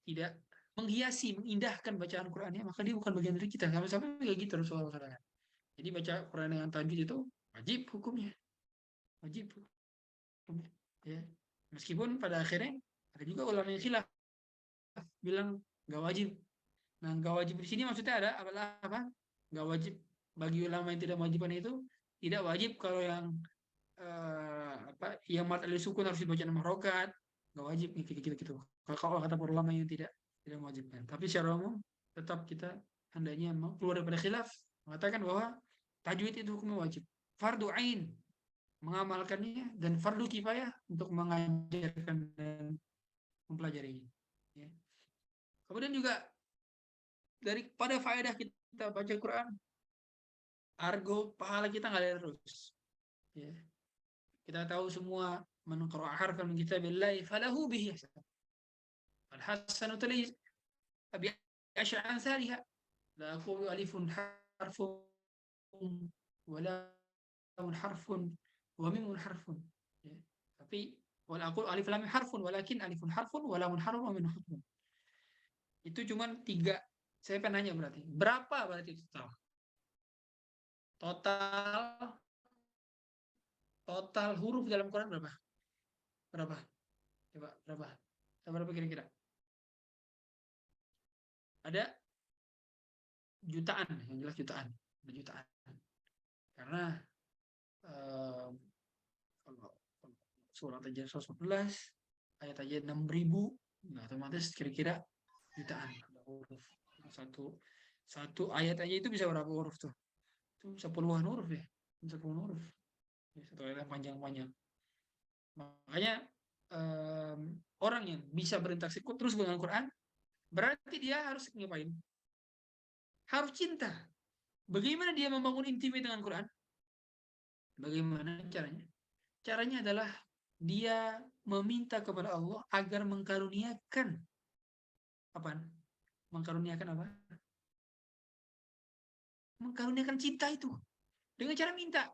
tidak menghiasi, mengindahkan bacaan Qurannya, maka dia bukan bagian dari kita. Sampai-sampai kayak gitu Rasulullah katakan. Jadi baca Quran dengan tajwid itu wajib hukumnya. Wajib hukumnya. Ya. Meskipun pada akhirnya ada juga ulama yang khilaf bilang nggak wajib. Nah, nggak wajib di sini maksudnya ada apa? Nggak wajib bagi ulama yang tidak mewajibkan itu, tidak wajib kalau yang yang mad alif sukun harus dibaca nama rokat, nggak wajib gitu. Kalau kata para ulama yang tidak mewajibkan. Tapi secara umum tetap kita hendaknya keluar daripada khilaf mengatakan bahwa tajwid itu hukumnya wajib. Fardu ain mengamalkannya dan fardu kifayah untuk mengajarkan dan mempelajarinya. Ya. Kemudian juga daripada faedah kita baca Quran, argo pahala kita ngalir terus. Ya. Kita tahu semua man qara'a harfan min kitabillahi falahu bihi hasan. Al-hasanatu bi asyri amsalha. La aqulu alifun harfun wa lamun harfun wa mimun harfun. Ya. Tapi wala aqulu alif lam harfun walakin alifun harfun wa lamun harfun wa mimun harfun. Itu cuma 3. Saya pengen nanya berapa berarti total huruf dalam Quran berapa? Berapa? Coba berapa? Berapa kira-kira? Ada jutaan, yang jelas jutaan. Ada jutaan. Karena kalau surat aja 111, ayat aja 6.000, nah otomatis kira-kira jutaan huruf. Satu ayat aja itu bisa berapa huruf tuh? Itu bisa puluhan huruf ya. Bisa puluhan huruf. Satu ayat yang panjang-panjang. Makanya orang yang bisa berinteraksi terus dengan Quran, berarti dia harus ngapain? Harus cinta. Bagaimana dia membangun intimate dengan Quran? Bagaimana caranya? Caranya adalah dia meminta kepada Allah agar mengkaruniakan apa? Mengkaruniakan apa? mengkaruniakan cinta itu dengan cara minta,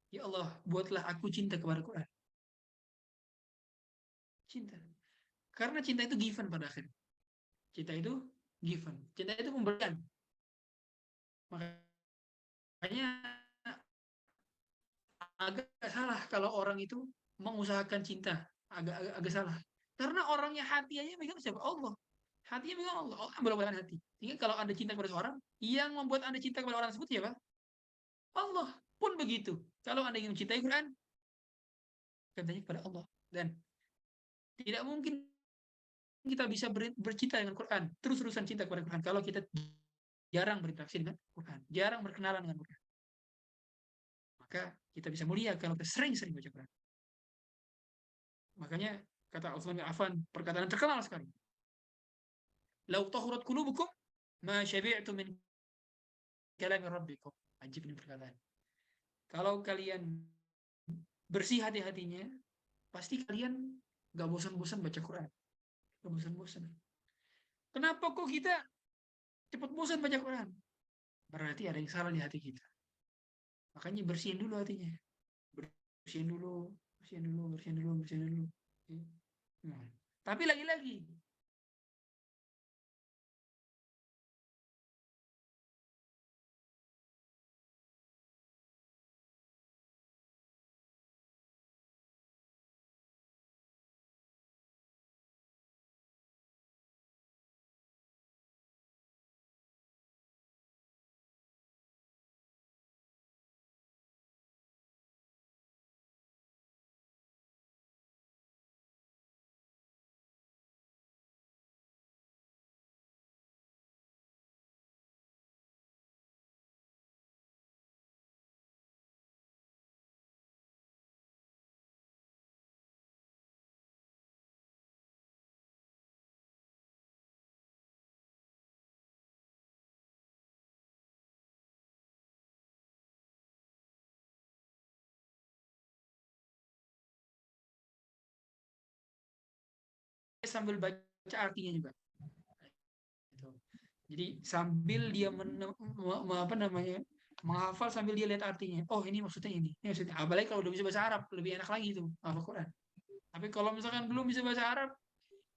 ya Allah, buatlah aku cinta kepada Quran. Cinta. Karena cinta itu given pada akhirnya. Cinta itu given. Cinta itu pemberian. Makanya agak salah kalau orang itu mengusahakan cinta. Agak salah. Karena orangnya hati aja megang siapa? Allah. Hatinya megang Allah. Allah bolak-balikan hati. Sehingga kalau Anda cinta kepada seorang, yang membuat Anda cinta kepada orang tersebut siapa? Allah. Pun begitu. Kalau Anda ingin mencintai Quran, katanya kepada Allah. Dan tidak mungkin kita bisa bercinta dengan Quran, terus-terusan cinta kepada Quran, kalau kita jarang berinteraksi dengan Quran, jarang berkenalan dengan Quran. Maka kita bisa mulia kalau kita sering-sering baca Quran. Makanya kata Utsman bin Affan, perkataan terkenal sekali. Lau tahurat qulubukum ma syabi'tu min kalami rabbikum. Ajib ini perkataan. Kalau kalian bersih hati-hatinya, pasti kalian gak bosan-bosan baca Quran. Gak bosan-bosan. Kenapa kok kita cepat bosan baca Quran? Berarti ada yang salah di hati kita. Makanya bersihin dulu hatinya. Bersihin dulu. Nah, tapi lagi-lagi sambil baca artinya juga. Jadi sambil dia menghafal sambil dia lihat artinya. Oh, ini maksudnya ini. Ini maksudnya. Apalagi kalau udah bisa bahasa Arab, lebih enak lagi itu hafal Quran. Tapi kalau misalkan belum bisa bahasa Arab,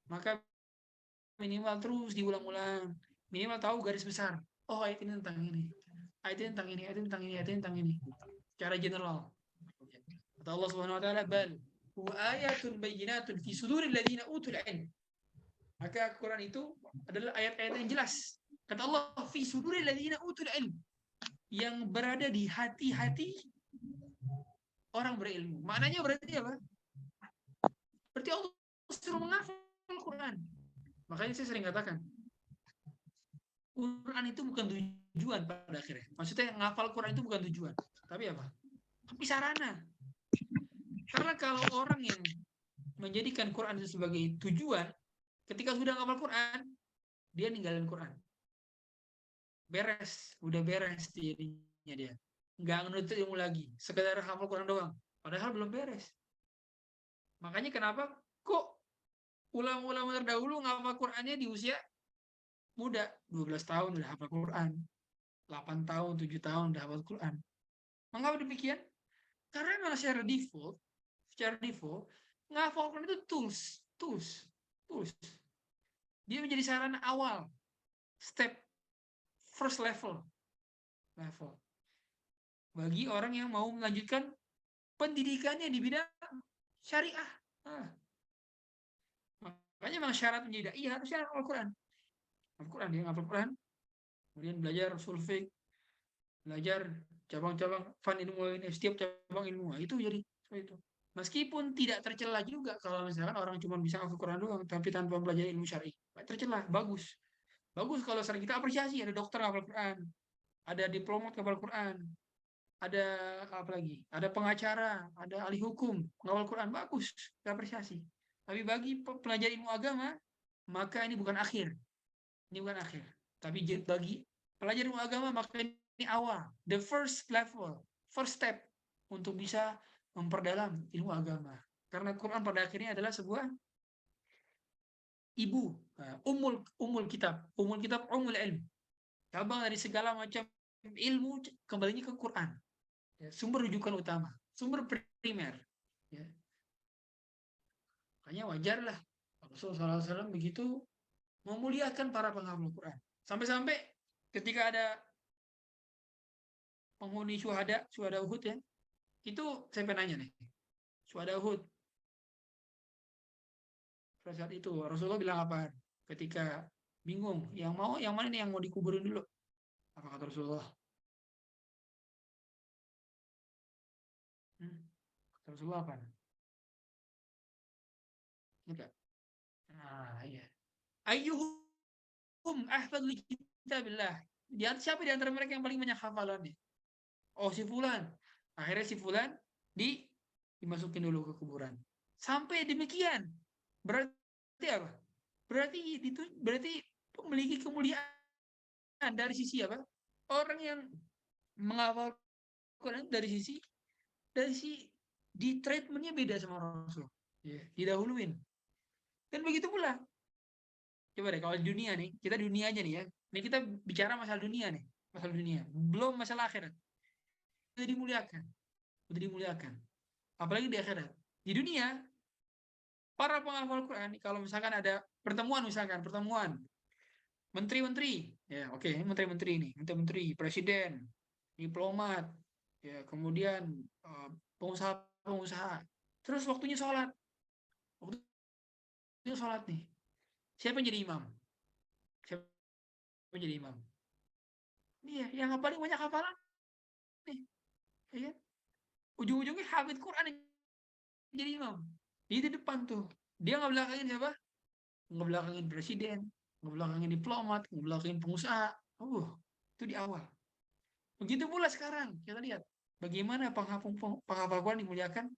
maka minimal terus diulang-ulang. Minimal tahu garis besar. Oh, ayat ini tentang ini. Ayat ini tentang ini, ayat ini tentang ini, ayat ini tentang ini. Secara general. Kata Allah Subhanahu wa taala, "Bal huwa ayatun bayyinatun fi suduril ladzina utul ilm." Maka Quran itu adalah ayat-ayat yang jelas. Kata Allah, fi suduril ladzina utul ilm, yang berada di hati-hati orang berilmu. Maknanya berarti apa? Berarti Allah suruh menghafal Quran. Makanya saya sering katakan, Quran itu bukan tujuan pada akhirnya. Maksudnya menghafal Quran itu bukan tujuan. Tapi apa? Tapi sarana. Karena kalau orang yang menjadikan Quran itu sebagai tujuan, ketika sudah menghafal Quran, dia ninggalin Quran. Beres, udah beres dirinya dia. Nggak menuntut ilmu lagi, sekedar hafal Quran doang. Padahal belum beres. Makanya kenapa kok ulama-ulama terdahulu ngapal Qurannya di usia muda, 12 tahun udah hafal Quran, 8 tahun, 7 tahun udah hafal Quran. Mengapa demikian? Karena memang secara default ngapal Quran itu tools. Dia menjadi sarana awal, step first level bagi orang yang mau melanjutkan pendidikannya di bidang syariah. Makanya memang syarat menjadi dai harusnya Al-Quran. Dia ngapal Quran, kemudian belajar usul fiqh, belajar cabang-cabang fan ilmu ini, setiap cabang ilmu itu jadi seperti itu. Meskipun tidak tercela juga kalau misalkan orang cuma bisa hafal Quran doang tapi tanpa belajar ilmu syar'i. Tercela, bagus. Bagus kalau sering kita apresiasi, ada dokter hafal Quran, ada diplomat hafal Quran, ada apa lagi? Ada pengacara, ada ahli hukum hafal Quran, bagus, kita apresiasi. Tapi bagi pelajar ilmu agama, maka ini bukan akhir. Ini bukan akhir. Tapi bagi pelajar ilmu agama, maka ini awal, the first level, first step untuk bisa memperdalam ilmu agama. Karena Quran pada akhirnya adalah sebuah ibu, umul kitab, umul ilm. Cabang dari segala macam ilmu kembalinya ke Quran. Ya, sumber rujukan utama, sumber primer. Ya. Makanya wajar lah Rasulullah SAW begitu memuliakan para penghafal Quran. Sampai-sampai ketika ada penghuni syuhada Uhud ya, itu saya penanya nih, syuhada Uhud. Pada saat itu Rasulullah bilang apa? Ketika bingung, yang mana nih yang mau dikuburin dulu? Apa kata Rasulullah? Kata Rasulullah apa? Enggak. Nah, iya. Ayyuhum ahfadzu kitabillah. Siapa di antara mereka yang paling banyak hafalannya? Oh, si fulan. Akhirnya si fulan dimasukin dulu ke kuburan. Sampai demikian. Berarti apa? Berarti memiliki kemuliaan dari sisi apa? Orang yang menghafal Quran dari sisi di treatmentnya beda sama Rasul. Ya, didahuluin. Dan begitu pula. Coba deh kalau dunia nih, kita dunia aja nih ya. Ini kita bicara masalah dunia nih, masalah dunia. Belum masalah akhirat. Udah dimuliakan. Apalagi di akhirat. Di dunia, para penghafal Quran, kalau misalkan ada pertemuan menteri-menteri, ya oke, ini menteri-menteri ini, menteri-menteri, presiden, diplomat, ya kemudian pengusaha, terus waktunya sholat nih, siapa yang jadi imam? Iya, yang paling banyak hafalan nih, ya. Ujung-ujungnya hafid Quran yang jadi imam. Di depan tuh, dia nggak belakangin siapa? Nggak belakangin presiden, nggak belakangin diplomat, nggak belakangin pengusaha. Itu di awal. Begitu pula sekarang, kita lihat bagaimana penghafal Quran dimuliakan.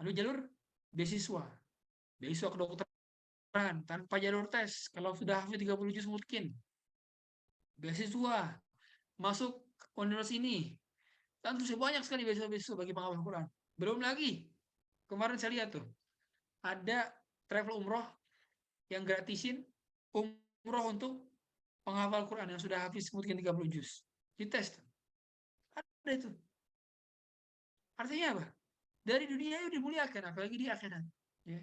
Lalu jalur beasiswa kedokteran tanpa jalur tes. Kalau sudah hafid 30 juz mungkin. Beasiswa masuk universitas ini. Dan terus banyak sekali beasiswa bagi penghafal Quran. Belum lagi kemarin saya lihat tuh ada travel umroh yang gratisin umroh untuk penghafal Quran yang sudah hafiz mungkin 30 juz. Dites. Ada itu. Artinya apa? Dari dunia itu dimuliakan, apalagi di akhirat. Ya.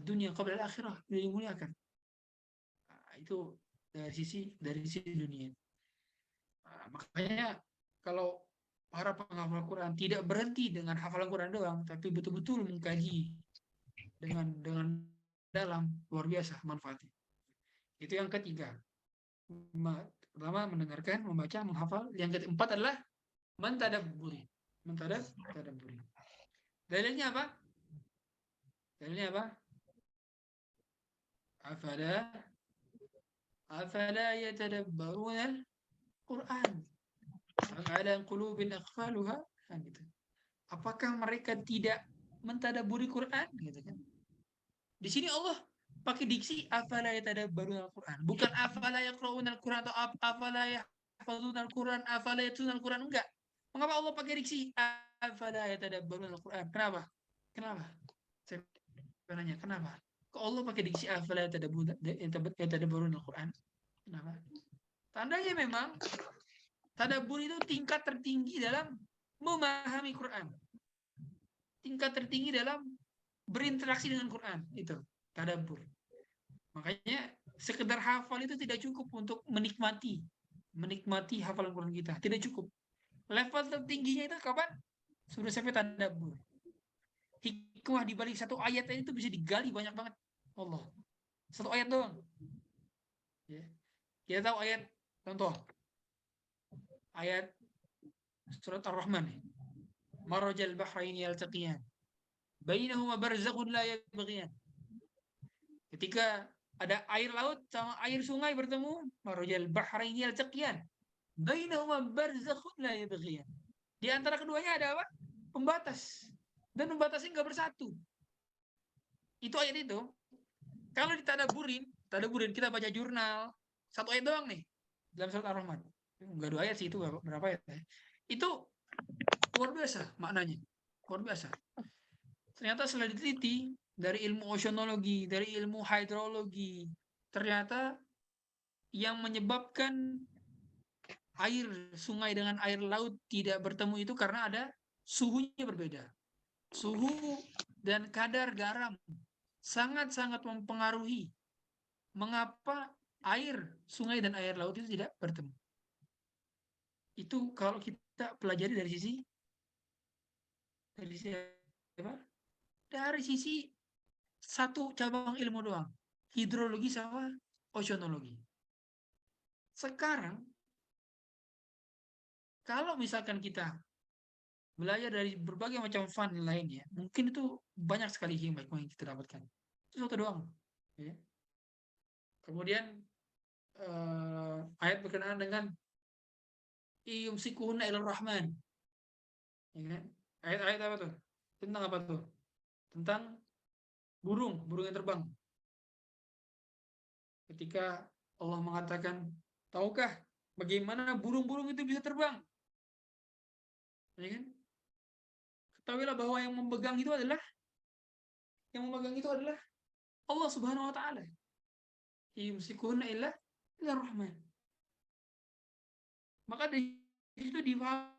Dunia qabla al-akhirah dimuliakan. Nah, itu dari sisi dunia. Nah, makanya kalau para penghafal Quran tidak berhenti dengan hafalan Quran doang, tapi betul-betul mengkaji dengan dalam, luar biasa manfaatnya. Itu yang ketiga. Pertama mendengarkan, membaca, menghafal. Yang keempat adalah mentadabburi. Dalilnya apa? Afala yatadabbaruna al-Quran am ala qulubin aqfaluha, gitu. Apakah mereka tidak mentadabburi Quran, gitu kan? Di sini Allah pakai diksi afala yatadabbaruna al-Quran, bukan afala yaqra'una al-Quran atau afala yahfazuna al-Quran, afala yatluna al-Quran, enggak. Mengapa Allah pakai diksi afala yatadabbaruna al-Quran? Kenapa? Saya nanya, kenapa? Kok Allah pakai diksi afala yatadabbaruna al-Quran? Kenapa? Tandanya memang tadabbur itu tingkat tertinggi dalam memahami Quran. Tingkat tertinggi dalam berinteraksi dengan Quran, itu tadabbur. Makanya sekedar hafal itu tidak cukup untuk menikmati hafalan Quran kita, tidak cukup. Level tertingginya itu kapan? Sudah sampai tadabbur. Hikmah di balik satu ayat itu bisa digali banyak banget. Allah. Satu ayat doang. Ya. Kita tahu ayat, contoh ayat surat Ar-Rahman. Marajal bahraini yaltaqiyan. Bainahuma barzakhun la yabghiyan. Ketika ada air laut sama air sungai bertemu, marajal bahraini yaltaqiyan. Bainahuma barzakhun la yabghiyan. Di antara keduanya ada apa? Pembatas. Dan pembatasnya enggak bersatu. Itu ayat itu. Kalau ditadaburin kita baca jurnal, satu ayat doang nih dalam surat Ar-Rahman. Enggak 2 ayat sih, itu berapa ayat ya? Itu luar biasa maknanya. Luar biasa. Ternyata setelah diteliti dari ilmu oceanologi, dari ilmu hidrologi, ternyata yang menyebabkan air sungai dengan air laut tidak bertemu itu karena ada suhunya berbeda. Suhu dan kadar garam sangat-sangat mempengaruhi mengapa air sungai dan air laut itu tidak bertemu. Itu kalau kita pelajari dari sisi apa? Dari sisi satu cabang ilmu doang, hidrologi sama oceanologi. Sekarang kalau misalkan kita belajar dari berbagai macam fun lainnya, mungkin itu banyak sekali hikmah yang kita dapatkan. Itu satu doang. Ya. Kemudian ayat berkenaan dengan yumsikuhunna ilar rahman. Ya kan? Ayat-ayat apa tuh? Tentang apa tuh? Tentang burung yang terbang. Ketika Allah mengatakan, tahukah bagaimana burung-burung itu bisa terbang? Ya kan? Ketahuilah bahwa yang memegang itu adalah Allah Subhanahu wa taala. Yumsikuhunna ilar rahman. Maka di situ difahami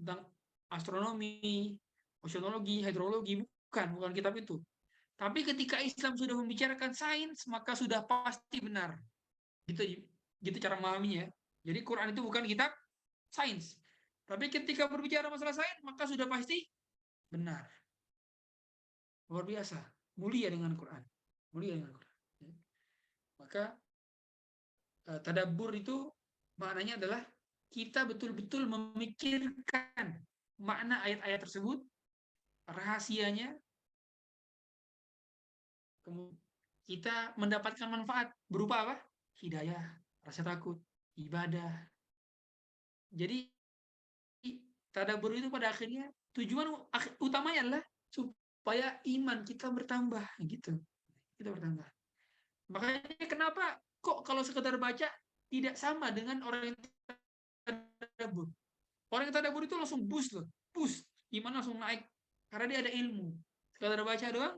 tentang astronomi, oceanologi, hidrologi, bukan kitab itu. Tapi ketika Islam sudah membicarakan sains, maka sudah pasti benar. Gitu cara memahaminya. Jadi Quran itu bukan kitab sains. Tapi ketika berbicara masalah sains, maka sudah pasti benar. Luar biasa. Mulia dengan Quran. Maka tadabbur itu maknanya adalah kita betul-betul memikirkan makna ayat-ayat tersebut, rahasianya, kemudian kita mendapatkan manfaat berupa apa? Hidayah, rasa takut, ibadah. Jadi tadabbur itu pada akhirnya tujuan utamanya adalah supaya iman kita bertambah gitu. Kita bertambah. Makanya kenapa kok kalau sekedar baca tidak sama dengan orang yang tadabbur. Orang yang tadabbur itu langsung boost. Iman langsung naik karena dia ada ilmu. Sekadar baca doang,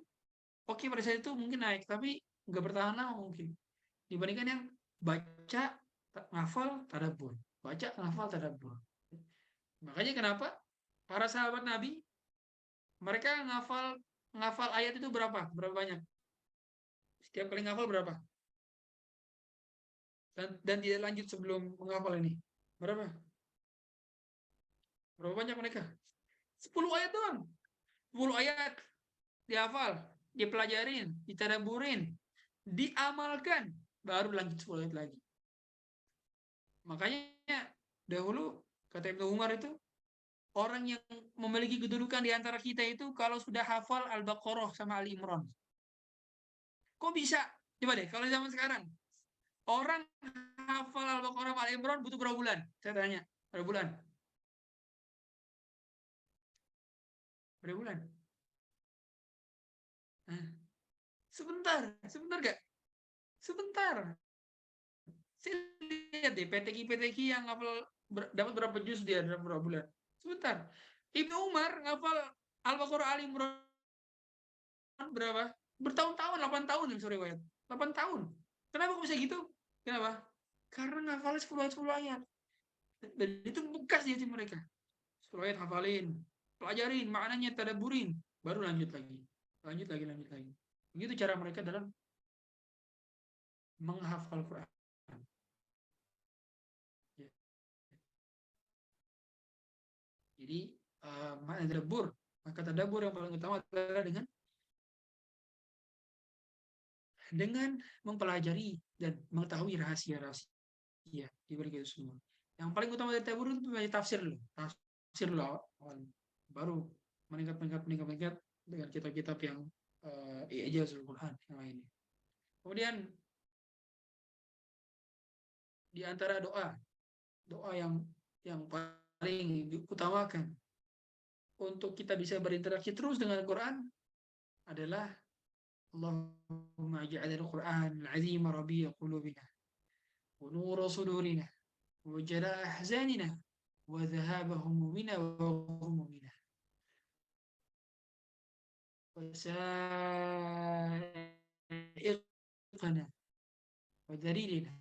oke, pada saat itu mungkin naik, tapi nggak bertahan lama mungkin. Dibandingkan yang baca, ngafal, tadabbur. Baca, ngafal, tadabbur. Makanya kenapa para sahabat Nabi, mereka ngafal ayat itu berapa banyak? Setiap kali ngafal berapa? Dan tidak lanjut sebelum menghafal ini. Berapa banyak mereka? 10 ayat doang. 10 ayat dihafal, dipelajarin, ditadaburin, diamalkan, baru lanjut 10 ayat lagi. Makanya dahulu kata Ibnu Umar itu, orang yang memiliki kedudukan di antara kita itu kalau sudah hafal Al-Baqarah sama Ali Imran. Kok bisa? Coba deh, kalau zaman sekarang orang hafal Al-Baqarah sama Ali Imran butuh berapa bulan? Saya tanya, berapa bulan? Sebentar gak? Sebentar. Saya lihat deh PTQ yang ngafal dapat berapa juz dia dalam berapa bulan. Sebentar. Ibnu Umar ngafal Al-Baqarah Ali Imran berapa? Bertahun-tahun, 8 tahun yang riwayat. 8 tahun. Kenapa kok bisa gitu? Kenapa? Karena ngafalnya 10 ayat. Dan itu bekas di hati mereka. 10 ayat hafalin, pelajarin, maknanya tadabburin, baru lanjut lagi. Lanjut lagi. Begitu cara mereka dalam menghafal Quran. Ya. Jadi makna tadabbur, maka tadabbur yang paling utama adalah dengan mempelajari dan mengetahui rahasia-rahasia di balik itu semua. Yang paling utama dari tadabbur itu tafsir dulu. Tafsir dulu awal. Baru meningkat dengan kitab-kitab yang I'jazul Quran yang lainnya. Kemudian di antara doa yang paling diutamakan untuk kita bisa berinteraksi terus dengan Al-Quran adalah Allahumma ij'alil Qur'an al-'azim rabi'a qulubina wa nura sudurina wa jalaa ahzanina wa dhahaba humumina wa ghumumina wa sa'iqana wa dharilina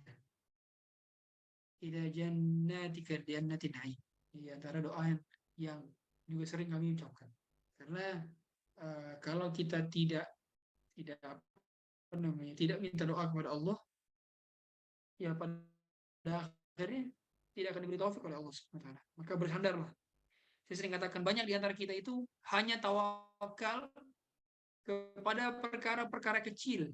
ila jannatin na'im. Di antara doa yang juga sering kami ucapkan. Karena kalau kita tidak minta doa kepada Allah, ya pada akhirnya tidak akan diberi taufik oleh Allah Subhanahu wa taala. Maka bersandarlah. Saya sering katakan banyak di antara kita itu hanya tawakal kepada perkara-perkara kecil.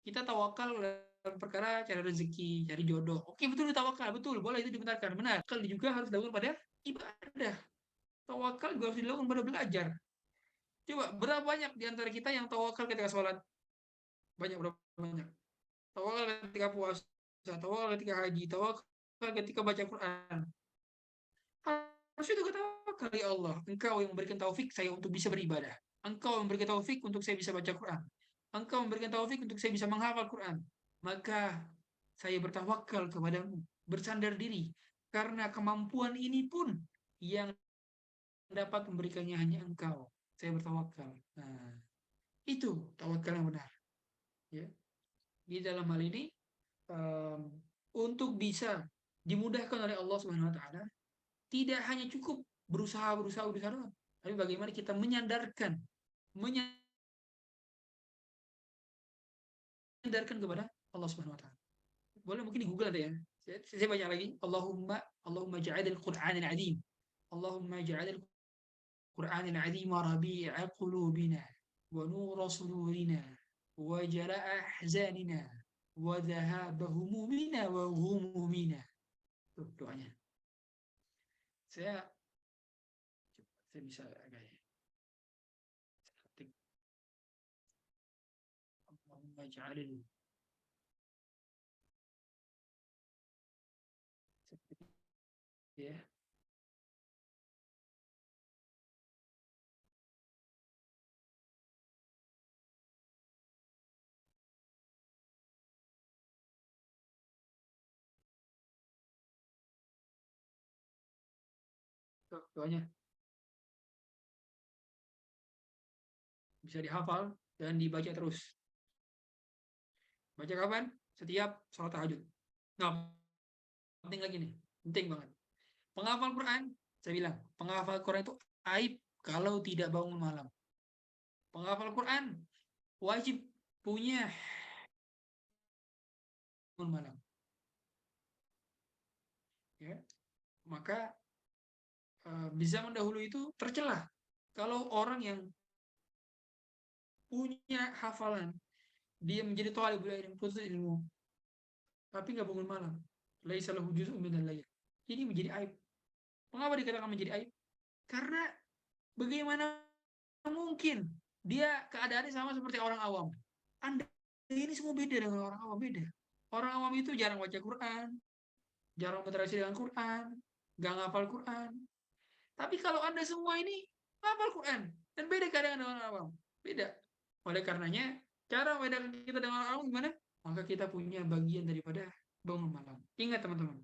Kita tawakal dalam perkara cari rezeki, cari jodoh. Oke, betul tawakal, betul, boleh itu dibenarkan, benar. Tawakal juga harus dilakukan pada ibadah. Tawakal juga harus dilakukan pada belajar. Coba berapa banyak di antara kita yang tawakal ketika sholat? Berapa banyak? Tawakal ketika puasa, tawakal ketika haji, tawakal ketika baca Quran. Harusnya juga tawakal, ya Allah, Engkau yang memberikan taufik saya untuk bisa beribadah. Engkau yang memberikan taufik untuk saya bisa baca Quran. Engkau memberikan taufik untuk saya bisa menghafal Quran. Maka saya bertawakal kepadamu, bersandar diri. Karena kemampuan ini pun yang dapat memberikannya hanya Engkau. Saya bertawakal. Nah, itu tawakal yang benar. Ya. Di dalam hal ini, untuk bisa dimudahkan oleh Allah Subhanahu wa taala, tidak hanya cukup berusaha doang, tapi bagaimana kita menyandarkan kepada Allah Subhanahu wa taala. Boleh mungkin di Google ada ya. Saya baca lagi. Allahumma ja'alil Qur'anal 'azim. Allahumma ja'alil Qur'anal 'azim rabi'a qulubina wa nura sudurina wa jalaa ahzanina wa dhahaba humumina wa ghumumina. Tuh doanya. Saya bisa agak ketik. Allahumma ja'alil ya. Tuh, doanya bisa dihafal dan dibaca terus. Baca kapan? Setiap sholat tahajud. Nah, penting lagi nih, penting banget. Penghafal Quran, saya bilang, penghafal Quran itu aib kalau tidak bangun malam. Penghafal Quran wajib punya bangun malam. Ya, maka di zaman dahulu itu tercelah kalau orang yang punya hafalan, dia menjadi thalibul ilmi, penuntut ilmu, tapi nggak bangun malam. Laisa lahu juz'un minal lail. Ini menjadi aib. Mengapa dikatakan menjadi aib? Karena bagaimana mungkin dia keadaannya sama seperti orang awam. Anda ini semua beda dengan orang awam, beda. Orang awam itu jarang baca Quran, jarang berinteraksi dengan Quran, nggak ngapal Quran. Tapi kalau Anda semua ini ngapal Quran dan beda keadaan dengan orang awam, beda. Oleh karenanya, cara membedakan kita dengan orang awam gimana? Maka kita punya bagian daripada bangun malam. Ingat teman-teman,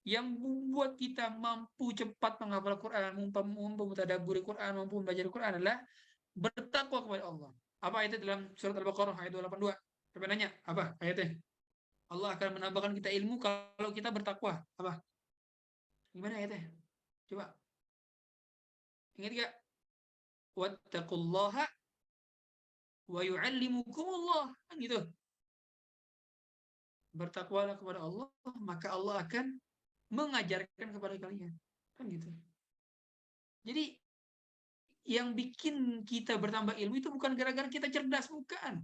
yang membuat kita mampu cepat menghafal Quran, mampu mentadabburi Quran, mampu membaca Quran adalah bertakwa kepada Allah. Apa ayatnya dalam surat Al-Baqarah ayat 282? Coba nanya, apa ayatnya? Allah akan menambahkan kita ilmu kalau kita bertakwa. Apa? Gimana ayatnya? Coba. Ingat gak? Wattaqullaha wa yu'allimukumullah. Kan gitu. Bertakwalah kepada Allah, maka Allah akan mengajarkan kepada kalian. Kan gitu. Jadi yang bikin kita bertambah ilmu itu bukan gara-gara kita cerdas, bukan.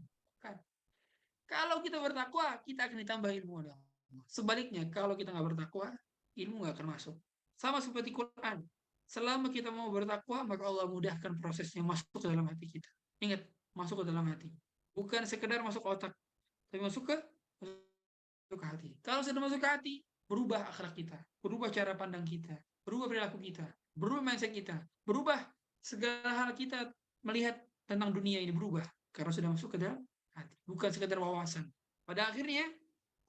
Kalau kita bertakwa, kita akan ditambah ilmu oleh Allah. Sebaliknya, kalau kita nggak bertakwa, ilmu nggak akan masuk. Sama seperti Quran. Selama kita mau bertakwa, maka Allah mudahkan prosesnya masuk ke dalam hati kita. Ingat, masuk ke dalam hati. Bukan sekedar masuk otak, tapi masuk ke hati. Kalau sudah masuk ke hati, berubah akhlak kita, berubah cara pandang kita, berubah perilaku kita, berubah mindset kita, berubah segala hal kita melihat tentang dunia ini berubah karena sudah masuk ke dalam hati, bukan sekedar wawasan. Pada akhirnya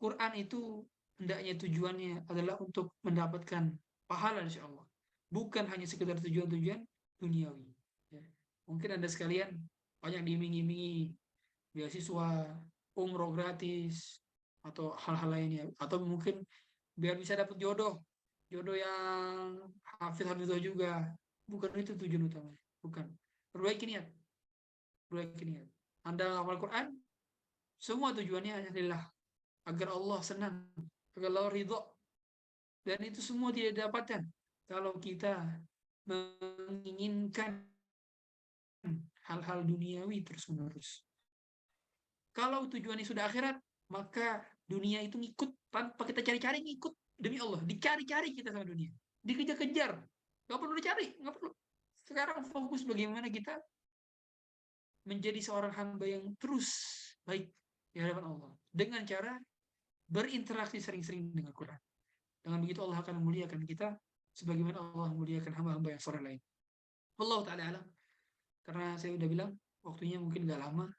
Quran itu hendaknya tujuannya adalah untuk mendapatkan pahala insya Allah, bukan hanya sekedar tujuan-tujuan duniawi. Ya. Mungkin Anda sekalian banyak diiming-imingi beasiswa, umroh gratis, atau hal-hal lainnya, atau mungkin biar bisa dapat jodoh, jodoh yang hafid-hafidhah juga. Bukan itu tujuan utamanya, bukan. Perbaiki niat, perbaiki niat. Anda hafal Quran, semua tujuannya hanya lillah, agar Allah senang, agar Allah ridho. Dan itu semua tidak didapatkan kalau kita menginginkan hal-hal duniawi terus-menerus. Kalau tujuannya sudah akhirat, maka dunia itu ngikut tanpa kita cari-cari, ngikut demi Allah. Dicari-cari kita sama dunia, dikejar-kejar. Gak perlu dicari, gak perlu. Sekarang fokus bagaimana kita menjadi seorang hamba yang terus baik di hadapan Allah dengan cara berinteraksi sering-sering dengan Quran. Dengan begitu Allah akan memuliakan kita sebagaimana Allah memuliakan hamba-hamba yang soleh lain. Allah Ta'ala alam. Karena saya udah bilang waktunya mungkin gak lama,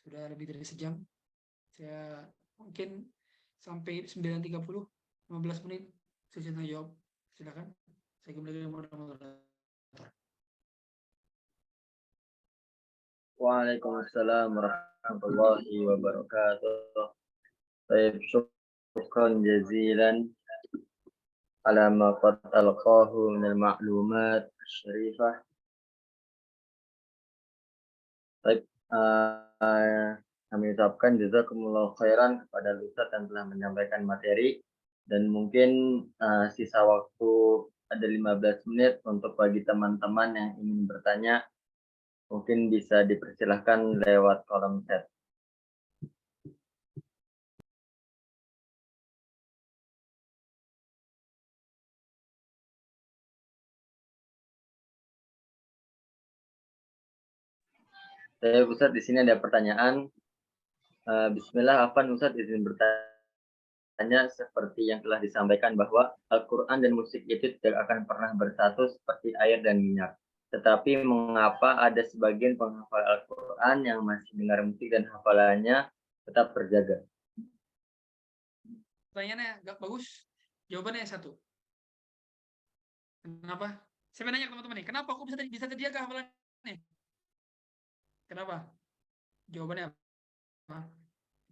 sudah lebih dari sejam. Saya mungkin sampai 9.30, 15 menit saya tanya jawab. Silakan. Saya kembali ke moderator. Waalaikumsalam warahmatullahi wabarakatuh. Baik, syukran jazilan ala ma qad alqahu min al-ma'lumat asy-syarifah. Baik, kami ucapkan jazakumullahu khairan kepada Ustaz yang telah menyampaikan materi, dan mungkin sisa waktu ada 15 menit untuk bagi teman-teman yang ingin bertanya, mungkin bisa dipersilahkan lewat kolom chat. Ustaz, di sini ada pertanyaan. Bismillah, Afan Ustaz izin bertanya, seperti yang telah disampaikan bahwa Al-Quran dan musik itu tidak akan pernah bersatu seperti air dan minyak. Tetapi mengapa ada sebagian penghafal Al-Quran yang masih dengar musik dan hafalannya tetap terjaga? Pertanyaannya gak bagus. Jawabannya satu. Kenapa? Saya nanya ke teman-teman nih, kenapa aku bisa terjaga hafalannya? Kenapa? Jawabannya apa?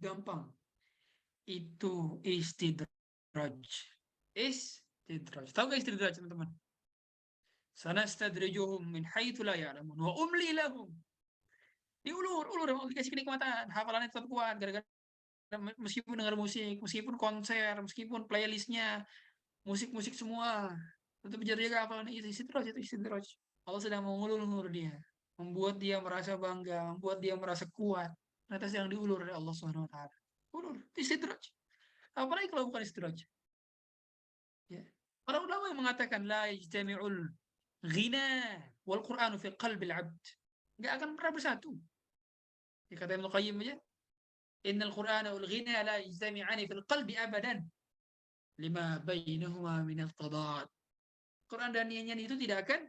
Gampang. Itu istidraj. Istidraj. Tahu gak istidraj, teman-teman? Sanastadrijuhum min haitsu la ya'lamun wa umli lahum. Diulur, dikasih kenikmatan, hafalannya tetap kuat gara-gara meskipun dengar musik, meskipun konser, meskipun playlistnya musik-musik semua, tetap jaga hafalannya. Itu istidraj. Allah sedang mengulur-ulur dia, membuat dia merasa bangga, membuat dia merasa kuat. Ternyata sedang diulur oleh Allah Subhanahu wa taala. Ulur, istidraj. Apalagi kalau bukan istidraj. Ya. Para ulama yang mengatakan la yajtami'ul ghina wal Qur'anu fi qalbil 'abd. Enggak akan pernah bersatu. Dikata Ibnu Qayyim aja, innal Qur'ana wal ghina la yajtami'ani fil qalbi abadan lima bainahuma min al-tadad. Quran dan nyanyian itu tidak akan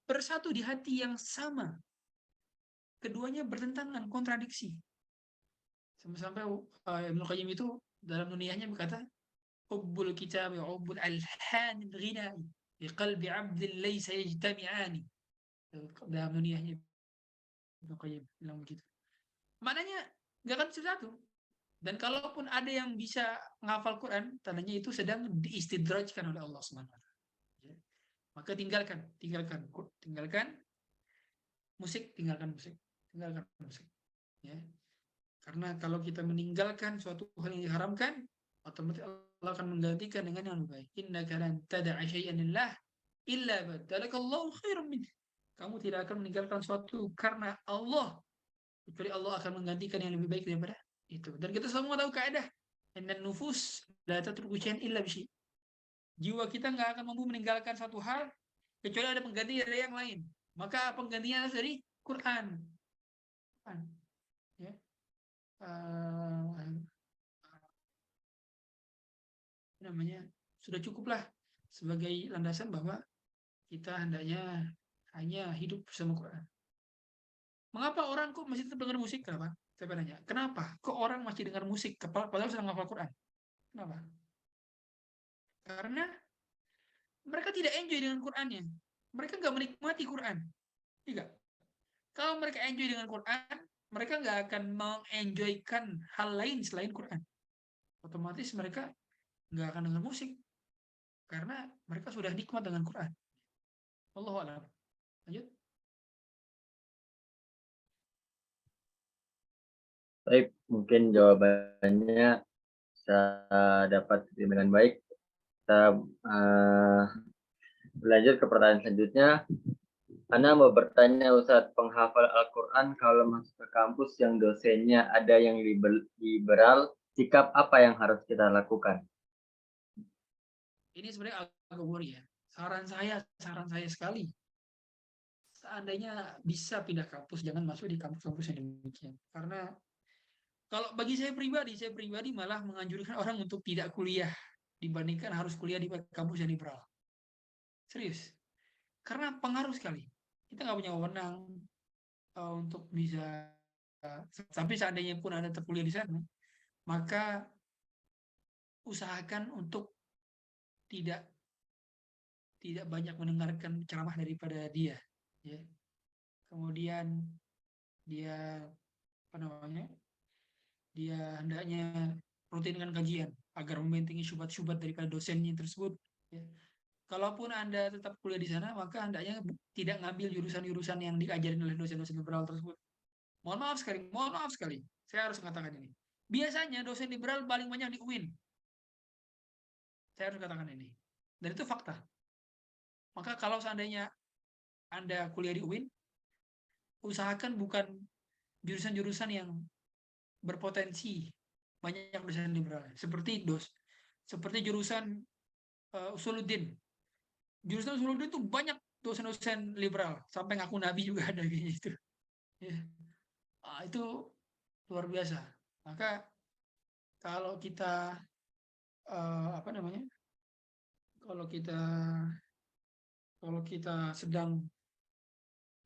bersatu di hati yang sama. Keduanya bertentangan, kontradiksi. Sampai-sampai Ibnu Qayyim itu dalam nuniyahnya berkata, hubbul kitab wa hubbul alhan al-ghina di qalbi 'abdin laysa yajtami'ani. Dalam nuniyahnya Ibnu Qayyim bilang begitu. Maknanya enggak akan bersatu. Dan kalaupun ada yang bisa menghafal Quran, tandanya itu sedang diistidrajkan oleh Allah Subhanahu wa taala. Maka tinggalkan musik, tinggalkan musik. Ya. Karena kalau kita meninggalkan suatu hal yang diharamkan, otomatis Allah akan menggantikan dengan yang lebih baik. Innaka lan tad'a syai'an lillah illa badalakallahu khairan min. Kamu tidak akan meninggalkan suatu karena Allah, kecuali Allah akan menggantikan yang lebih baik daripada itu. Dan kita semua tahu kaidah, innan nufus la tatruku syai'an illa bisyai'. Jiwa kita nggak akan mampu meninggalkan satu hal kecuali ada pengganti dari yang lain. Maka penggantinya harus dari Quran. Ya. Namanya sudah cukuplah sebagai landasan bahwa kita hendaknya hanya hidup bersama Quran. Mengapa orang kok masih tetap dengar musik? Kenapa? Saya pengen nanya, kenapa kok orang masih dengar musik padahal sedang hafal Quran? Kenapa? Karena mereka tidak enjoy dengan Qurannya. Mereka nggak menikmati Quran. Tidak. Kalau mereka enjoy dengan Quran, mereka nggak akan mengenjoykan hal lain selain Quran. Otomatis mereka nggak akan dengar musik. Karena mereka sudah nikmat dengan Quran. Wallahu a'lam. Lanjut. Baik, mungkin jawabannya saya dapat dengan baik. Kita berlanjut ke pertanyaan selanjutnya. Ana mau bertanya Ustadz, penghafal Al-Quran kalau masuk ke kampus yang dosennya ada yang liberal, sikap apa yang harus kita lakukan? Ini sebenarnya agak worry ya. Saran saya sekali. Seandainya bisa pindah kampus, jangan masuk di kampus-kampus yang demikian. Karena kalau bagi saya pribadi malah menganjurkan orang untuk tidak kuliah dibandingkan harus kuliah di kampus yang liberal. Serius. Karena pengaruh sekali. Kita nggak punya wewenang untuk bisa tapi seandainya pun Anda terkuliah di sana, maka usahakan untuk tidak banyak mendengarkan ceramah daripada dia, ya. Kemudian dia apa namanya? Dia hendaknya rutin dengan kajian agar membentengi syubhat-syubhat daripada dosennya tersebut, ya. Kalaupun Anda tetap kuliah di sana, maka hendaknya tidak ngambil jurusan-jurusan yang diajarin oleh dosen-dosen liberal tersebut. Mohon maaf sekali, saya harus mengatakan ini. Biasanya dosen liberal paling banyak di UIN. Saya harus katakan ini. Dan itu fakta. Maka kalau seandainya Anda kuliah di UIN, usahakan bukan jurusan-jurusan yang berpotensi banyak dosen liberal. Seperti jurusan Usuluddin. Jurusan Usuluddin itu banyak dosen-dosen liberal. Sampai ngaku nabi juga ada kayaknya itu. Ya. Itu luar biasa. Maka kalau kita apa namanya? Kalau kita sedang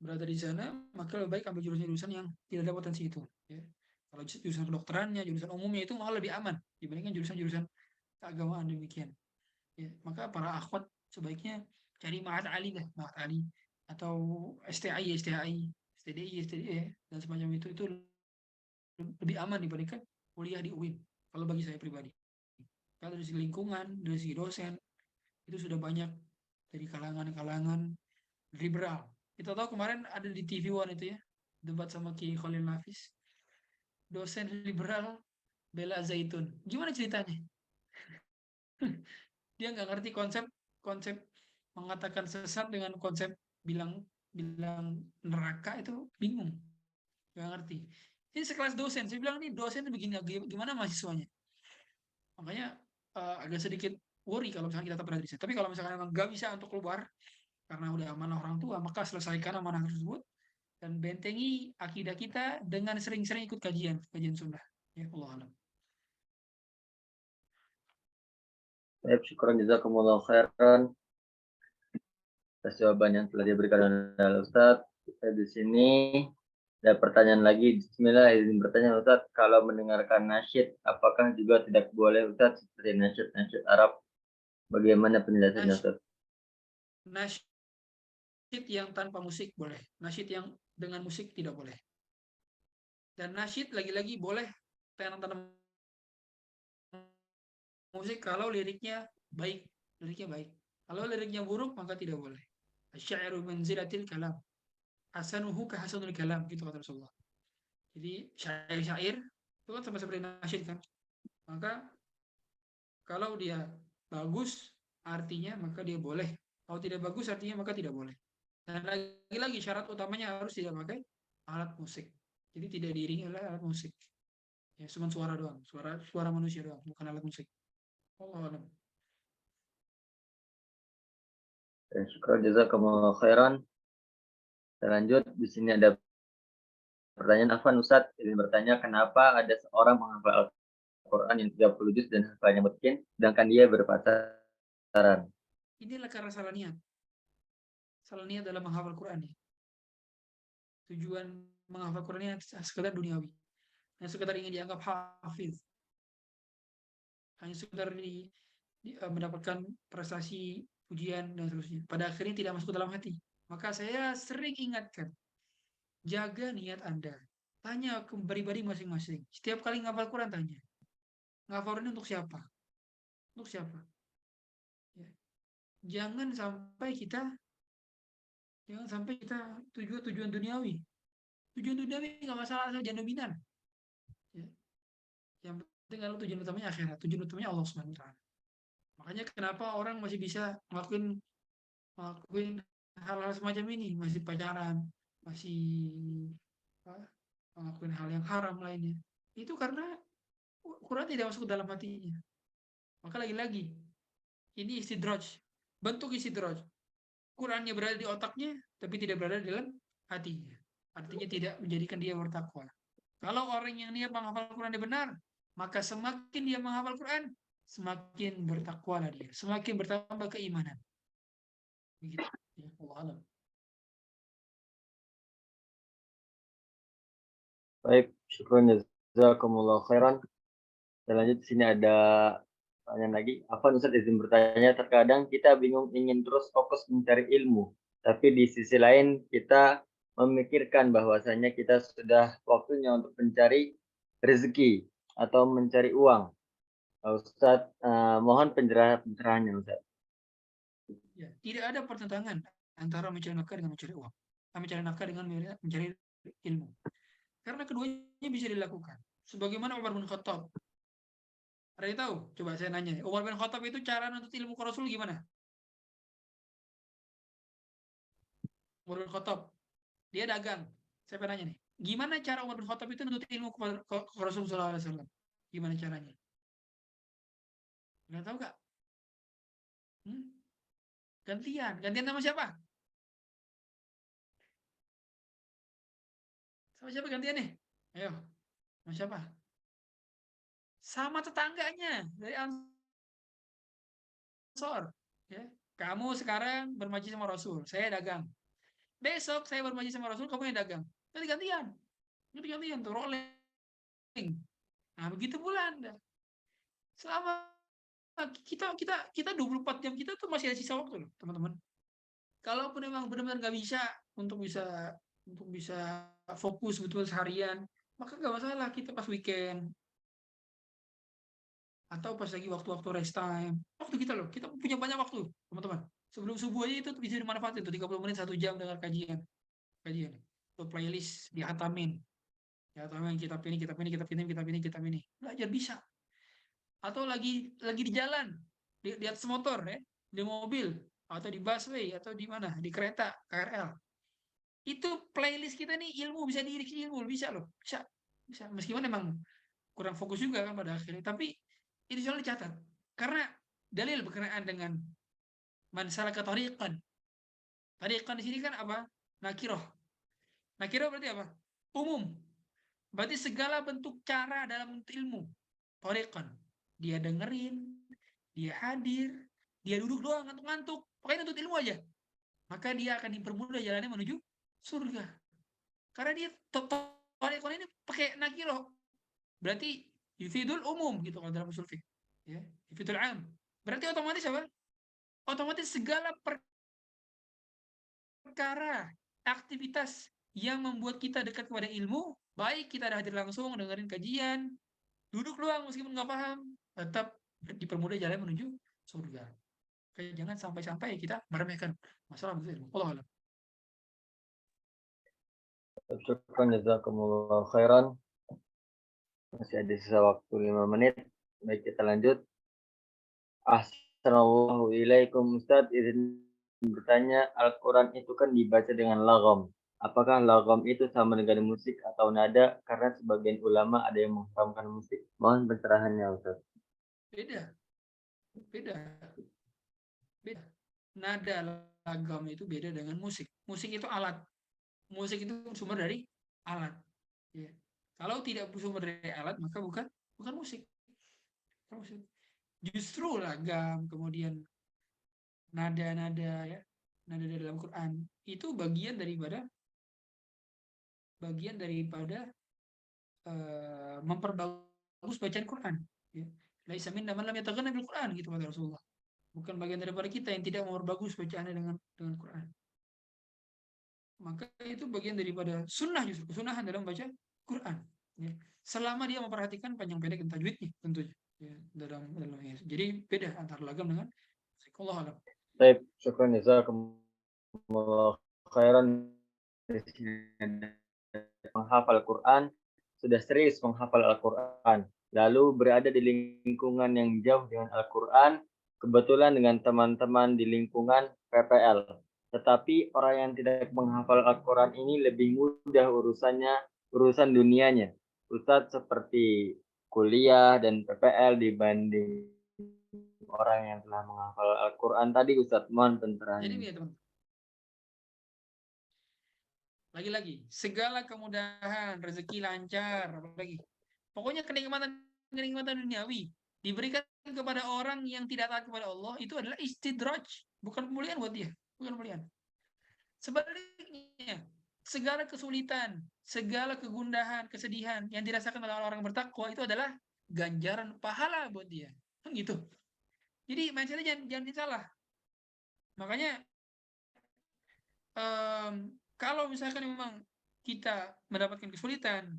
berada di sana, maka lebih baik ambil jurusan-jurusan yang tidak ada potensi itu. Ya. Kalau jurusan kedokterannya, jurusan umumnya itu malah lebih aman dibandingkan jurusan-jurusan keagamaan demikian. Ya. Maka para akhwat sebaiknya cari Ma'had Ali atau STI, STDI, STDE dan semacam itu lebih aman dibandingkan kuliah di UIN. Kalau bagi saya pribadi. Kalau dari segi lingkungan, dari segi dosen, itu sudah banyak dari kalangan-kalangan liberal. Kita tahu kemarin ada di TV One itu ya, debat sama Ki Khalil Nafis. Dosen liberal bela Zaitun. Gimana ceritanya? Dia nggak ngerti konsep mengatakan sesat dengan konsep bilang neraka itu bingung. Nggak ngerti. Ini sekelas dosen. Saya bilang ini dosen begini gimana mahasiswanya. Makanya agak sedikit worry kalau misalnya kita tetap berada di sana. Tapi kalau misalkan memang nggak bisa untuk keluar karena udah amanah orang tua, maka selesaikan amanah tersebut dan bentengi akidah kita dengan sering-sering ikut kajian sunnah. Ya Allah alam. Baik, syukuran jazakumullah khairan atas jawaban yang telah diberikan oleh Ustadz. Kita di sini ada pertanyaan lagi. Bismillah, izin bertanya Ustadz, kalau mendengarkan nasyid, apakah juga tidak boleh Ustadz seperti nasyid Arab? Bagaimana penjelasannya Ustadz? Nasyid yang tanpa musik boleh, nasyid yang dengan musik tidak boleh. Dan nasyid lagi-lagi boleh tanam musik kalau liriknya baik. Kalau liriknya buruk maka tidak boleh. Asy'aru manzilatil kalam. Hasanuhu ka hasanul kalam, gitu kata Rasulullah. Jadi syair-syair itu kan sama seperti nasyid kan. Maka kalau dia bagus artinya maka dia boleh. Kalau tidak bagus artinya maka tidak boleh. Dan lagi-lagi syarat utamanya harus tidak pakai alat musik. Jadi tidak diiringi oleh alat musik. Ya, cuma suara doang, suara manusia doang, bukan alat musik. Allah alam. Syukur jazakumullah khairan. Kita lanjut. Di sini ada pertanyaan Afan Ustadz. Ingin bertanya kenapa ada seorang menghafal Al-Quran yang 30 juz dan hafalnya mungkin, sedangkan dia berpacaran. Inilah karena salah niat. Salah niat dalam menghafal Quran. Tujuan menghafal Qurannya sekedar duniawi, hanya sekedar ingin dianggap hafiz, hanya sekedar mendapatkan prestasi, pujian dan seterusnya. Pada akhirnya tidak masuk ke dalam hati. Maka saya sering ingatkan, jaga niat Anda. Tanya ke pribadi masing-masing. Setiap kali ngafal Quran tanya, ngafal ini untuk siapa? Untuk siapa? Ya. Jangan sampai kita tujuan duniawi. Tujuan duniawi nggak masalah, asal jangan dominan. Ya. Yang penting kalau tujuan utamanya akhirat, tujuan utamanya Allah SWT. Makanya kenapa orang masih bisa ngelakuin hal-hal semacam ini, masih pacaran, masih ngelakuin hal yang haram lainnya. Itu karena Quran tidak masuk ke dalam hatinya. Maka lagi-lagi, ini istidraj. Bentuk istidraj. Qurannya berada di otaknya, tapi tidak berada di dalam hatinya. Artinya tidak menjadikan dia bertakwa. Kalau orang yang niat menghafal Quran dia benar, maka semakin dia menghafal Quran, semakin bertakwalah dia, semakin bertambah keimanan. Begitu. Ya, Allah alam. Baik, syukran jazakumullah khairan. Dan lanjut di sini ada pertanyaan lagi. Afwan Ustaz izin bertanya, terkadang kita bingung ingin terus fokus mencari ilmu, tapi di sisi lain kita memikirkan bahwasanya kita sudah waktunya untuk mencari rezeki atau mencari uang. Ustaz, mohon pencerahannya Ustaz. Ya, tidak ada pertentangan antara mencari nafkah dengan mencari uang. Mencari nafkah dengan mencari ilmu. Karena keduanya bisa dilakukan. Sebagaimana Umar bin Khattab. Ada yang tahu? Coba saya nanya. Umar bin Khattab itu cara nuntut ilmu ke Rasul gimana? Umar bin Khattab. Dia dagang. Saya pengen nanya nih. Gimana cara Umar bin Khattab itu nuntut ilmu ke Rasulullah SAW? Gimana caranya? Nggak tahu gak? Gantian. Gantian sama siapa? Sama siapa gantian nih? Ayo. Sama siapa? Sama tetangganya. Dari Ansor. Ya. Kamu sekarang bermajlis sama Rasul. Saya dagang. Besok saya bermajlis sama Rasul, kamu yang dagang. Nanti gantian. Nanti gantian tuh, rolling. Nah, begitu pula Anda. Selama kita 24 jam kita tuh masih ada sisa waktu loh, teman-teman. Kalaupun memang benar-benar nggak bisa untuk bisa fokus betul seharian, maka nggak masalah kita pas weekend atau pas lagi waktu-waktu rest time. Waktu kita loh, kita punya banyak waktu, teman-teman. Sebelum subuh aja itu bisa dimanfaatin tuh 30 menit 1 jam dengan kajian. Tuh playlist dihatamin. Ya, kitab ini. Belajar bisa. Atau lagi di jalan, di atas motor ya, di mobil atau di busway atau di mana, di kereta KRL. Itu playlist kita nih ilmu bisa diisi ilmu bisa loh, bisa. Meskipun memang kurang fokus juga kan pada akhirnya, tapi ini soal dicatat. Karena dalil berkenaan dengan man salaka tariqan. Tariqan di sini kan apa? Nakiroh. Nakiroh berarti apa? Umum. Berarti segala bentuk cara dalam ilmu. Tariqan. Dia dengerin, dia hadir, dia duduk doang ngantuk-ngantuk, pokoknya nuntut ilmu aja. Maka dia akan dipermudah jalannya menuju surga. Karena dia tariqan ini pakai nakiro. Berarti yufidul umum gitu kalau dalam usul fiqh. Ya, yufidul am. Berarti otomatis apa? Otomatis segala perkara, aktivitas yang membuat kita dekat kepada ilmu, baik kita ada hadir langsung dengerin kajian, duduk doang meskipun nggak paham, tetap dipermudah jalan menuju surga. Kayak jangan sampai-sampai kita meremehkan masalah ilmu. Allah alam. Syukran jazakumullah khairan. Masih ada sisa waktu 5 menit. Baik, kita lanjut. Assalamualaikum Ustaz, izin bertanya, Al-Quran itu kan dibaca dengan lagom. Apakah lagom itu sama dengan musik atau nada? Karena sebagian ulama ada yang mengharamkan musik. Mohon pencerahannya Ustaz. Beda. Nada lagam itu beda dengan musik. Musik itu alat. Musik itu sumber dari alat. Ya. Kalau tidak sumber dari alat, maka bukan musik. Justru lagam, kemudian nada-nada ya, nada dalam Quran itu bagian daripada bagian daripada memperbagus bacaan Quran. Ya. Laisa minna man lam yataghanna bil Quran, gitu kata Rasulullah. Bukan bagian daripada kita yang tidak memperbagus bacaannya dengan Quran. Maka itu bagian daripada sunnah, justru kesunahan dalam baca Quran. Ya. Selama dia memperhatikan panjang pendek dan tajwidnya tentunya. Ya, dalamnya. Jadi beda antara lagam dengan Allah alam. Baik, syukran jazakumullah khairan. Menghafal Quran, sudah serius menghafal Al-Quran, lalu berada di lingkungan yang jauh dengan Al-Quran, kebetulan dengan teman-teman di lingkungan PPL. Tetapi orang yang tidak menghafal Al-Quran ini lebih mudah urusan dunianya. Ustadz, seperti kuliah dan PPL dibanding orang yang telah menghafal Al-Quran tadi, Ustadz, mohon Jadi pencerahannya. begini teman. Lagi-lagi, segala kemudahan, rezeki lancar, apalagi. Pokoknya kenikmatan duniawi diberikan kepada orang yang tidak taat kepada Allah, itu adalah istidraj, bukan kemuliaan buat dia, bukan kemuliaan. Sebaliknya, segala kesulitan, segala kegundahan, kesedihan yang dirasakan oleh orang bertakwa itu adalah ganjaran pahala buat dia. Kan gitu. Jadi mindsetnya jangan salah. Makanya kalau misalkan memang kita mendapatkan kesulitan,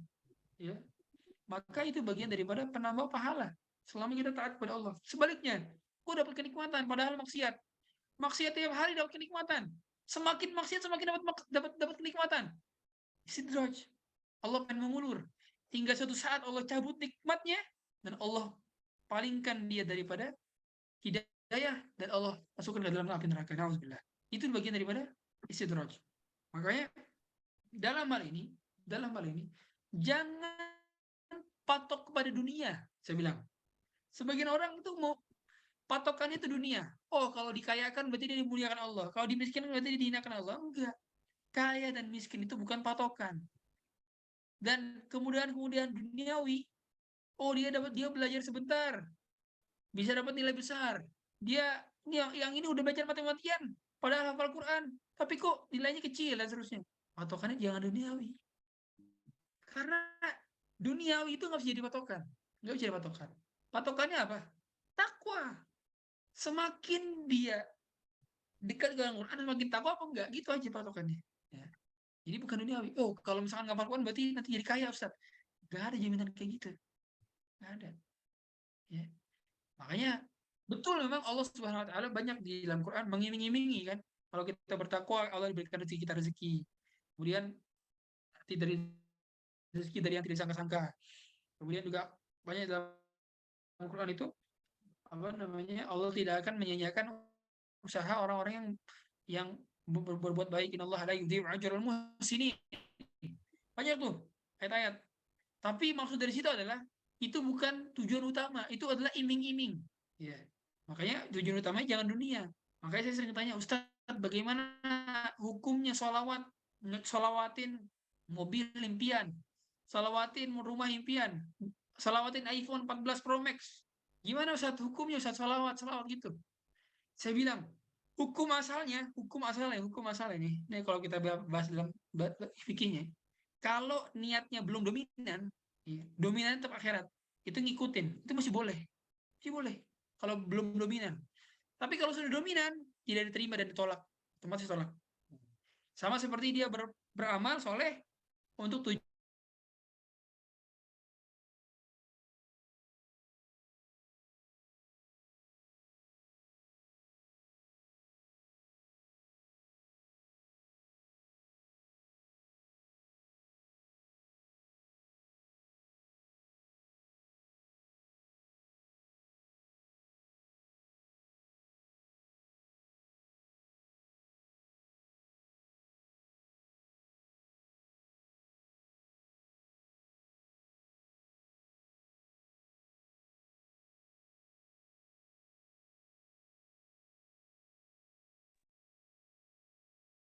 ya, maka itu bagian daripada penambah pahala selama kita taat kepada Allah. Sebaliknya, gue dapat kenikmatan padahal maksiat tiap hari dapat kenikmatan. Semakin maksiat semakin dapat kenikmatan. Istidraj. Allah akan mengulur hingga suatu saat Allah cabut nikmatnya dan Allah palingkan dia daripada hidayah dan Allah masukkan ke dalam api neraka. Nauzubillah. Itu bagian daripada istidraj. Makanya dalam hal ini jangan patok kepada dunia. Saya bilang, sebagian orang itu mau patokannya itu dunia. Oh, kalau dikayakan berarti dia dimuliakan Allah. Kalau dimiskinkan berarti dia dihinakan Allah. Enggak. Kaya dan miskin itu bukan patokan. Dan kemudahan-kemudahan duniawi, oh dia belajar sebentar, bisa dapat nilai besar. Dia yang ini udah belajar mati-matian, padahal hafal Quran, tapi kok nilainya kecil dan seterusnya. Patokannya jangan duniawi. Karena duniawi itu nggak bisa jadi patokan. Nggak bisa jadi patokan. Patokannya apa? Takwa. Semakin dia dekat dengan Quran, semakin takwa apa enggak? Gitu aja patokannya. Ya. Jadi bukan duniawi. Oh, kalau misalkan nggak hafal Quran berarti nanti jadi kaya, Ustaz. Nggak ada jaminan kayak gitu. Nggak ada. Ya. Makanya betul memang Allah Subhanahu wa taala banyak di dalam Quran mengiming-imingi kan. Kalau kita bertakwa, Allah diberikan rezeki kita rezeki. Kemudian nanti dari rezeki dari yang tidak disangka-sangka. Kemudian juga banyak dalam Al-Quran itu apa namanya, Allah tidak akan menyanyiakan usaha orang-orang yang berbuat baik. Innallaha la yudhi'u ajral muhsinin. Banyak tuh ayat-ayat. Tapi maksud dari situ adalah itu bukan tujuan utama, itu adalah iming-iming. Ya. Makanya tujuan utamanya jangan dunia. Makanya saya sering tanya, Ustadz, bagaimana hukumnya sholawat, sholawatin mobil impian, sholawatin rumah impian, sholawatin iPhone 14 Pro Max. Gimana Ustadz hukumnya, Ustadz, sholawat gitu? Saya bilang, hukum asalnya nih. Ini kalau kita bahas dalam fikihnya, kalau niatnya belum dominan, ya, dominan tetap akhirat, itu ngikutin, itu masih boleh. Kalau belum dominan. Tapi kalau sudah dominan, tidak diterima dan ditolak, otomatis tolak. Sama seperti dia beramal soleh untuk tujuan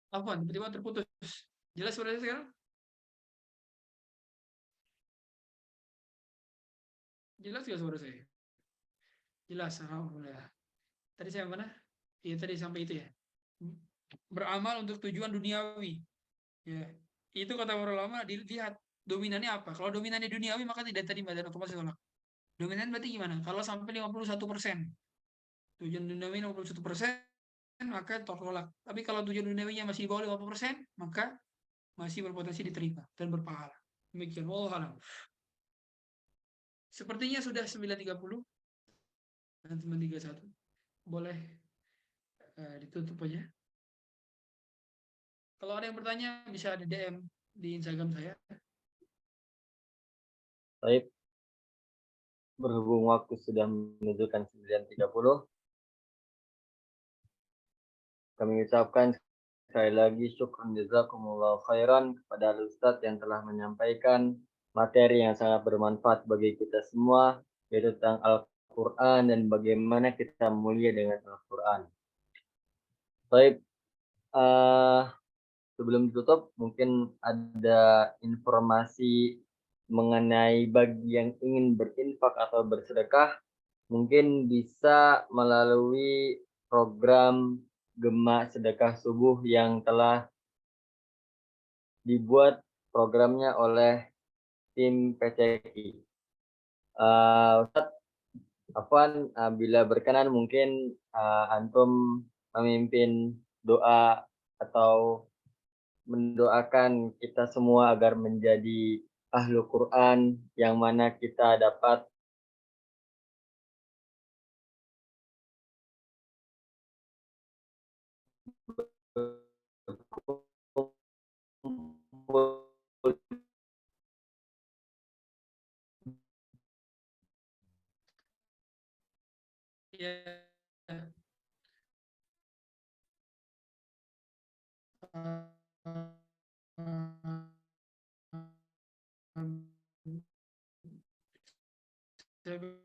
apa? Tiba-tiba terputus. Jelas suara saya sekarang? Jelas nggak suara saya? Jelas, alhamdulillah. Tadi saya mana? Iya tadi sampai itu ya. Beramal untuk tujuan duniawi. Ya. Itu kata para ulama, dilihat dominannya apa. Kalau dominannya duniawi maka tidak terima dan otomatis tolak. Dominan berarti gimana? Kalau sampai 51%, tujuan duniawi 51%, maka tolak. Tapi kalau tujuan duniawinya masih di bawah 50%, maka masih berpotensi diterima dan berpahala. Demikian, wallahu alam. Sepertinya sudah 9.30 dan 9.31. Boleh ditutup aja. Kalau ada yang bertanya bisa di DM di Instagram saya. Baik, berhubung waktu sudah menunjukkan 9.30, kami ucapkan sekali lagi syukran jazakumullah khairan kepada Ustadz yang telah menyampaikan materi yang sangat bermanfaat bagi kita semua, yaitu tentang Al-Quran dan bagaimana kita mulia dengan Al-Quran. Baik, sebelum ditutup, mungkin ada informasi mengenai bagi yang ingin berinfak atau bersedekah, mungkin bisa melalui program Gema Sedekah Subuh yang telah dibuat programnya oleh tim PCI. Ustadz Afwan, bila berkenan mungkin antum memimpin doa atau mendoakan kita semua agar menjadi ahlu Quran yang mana kita dapat Ya. Saya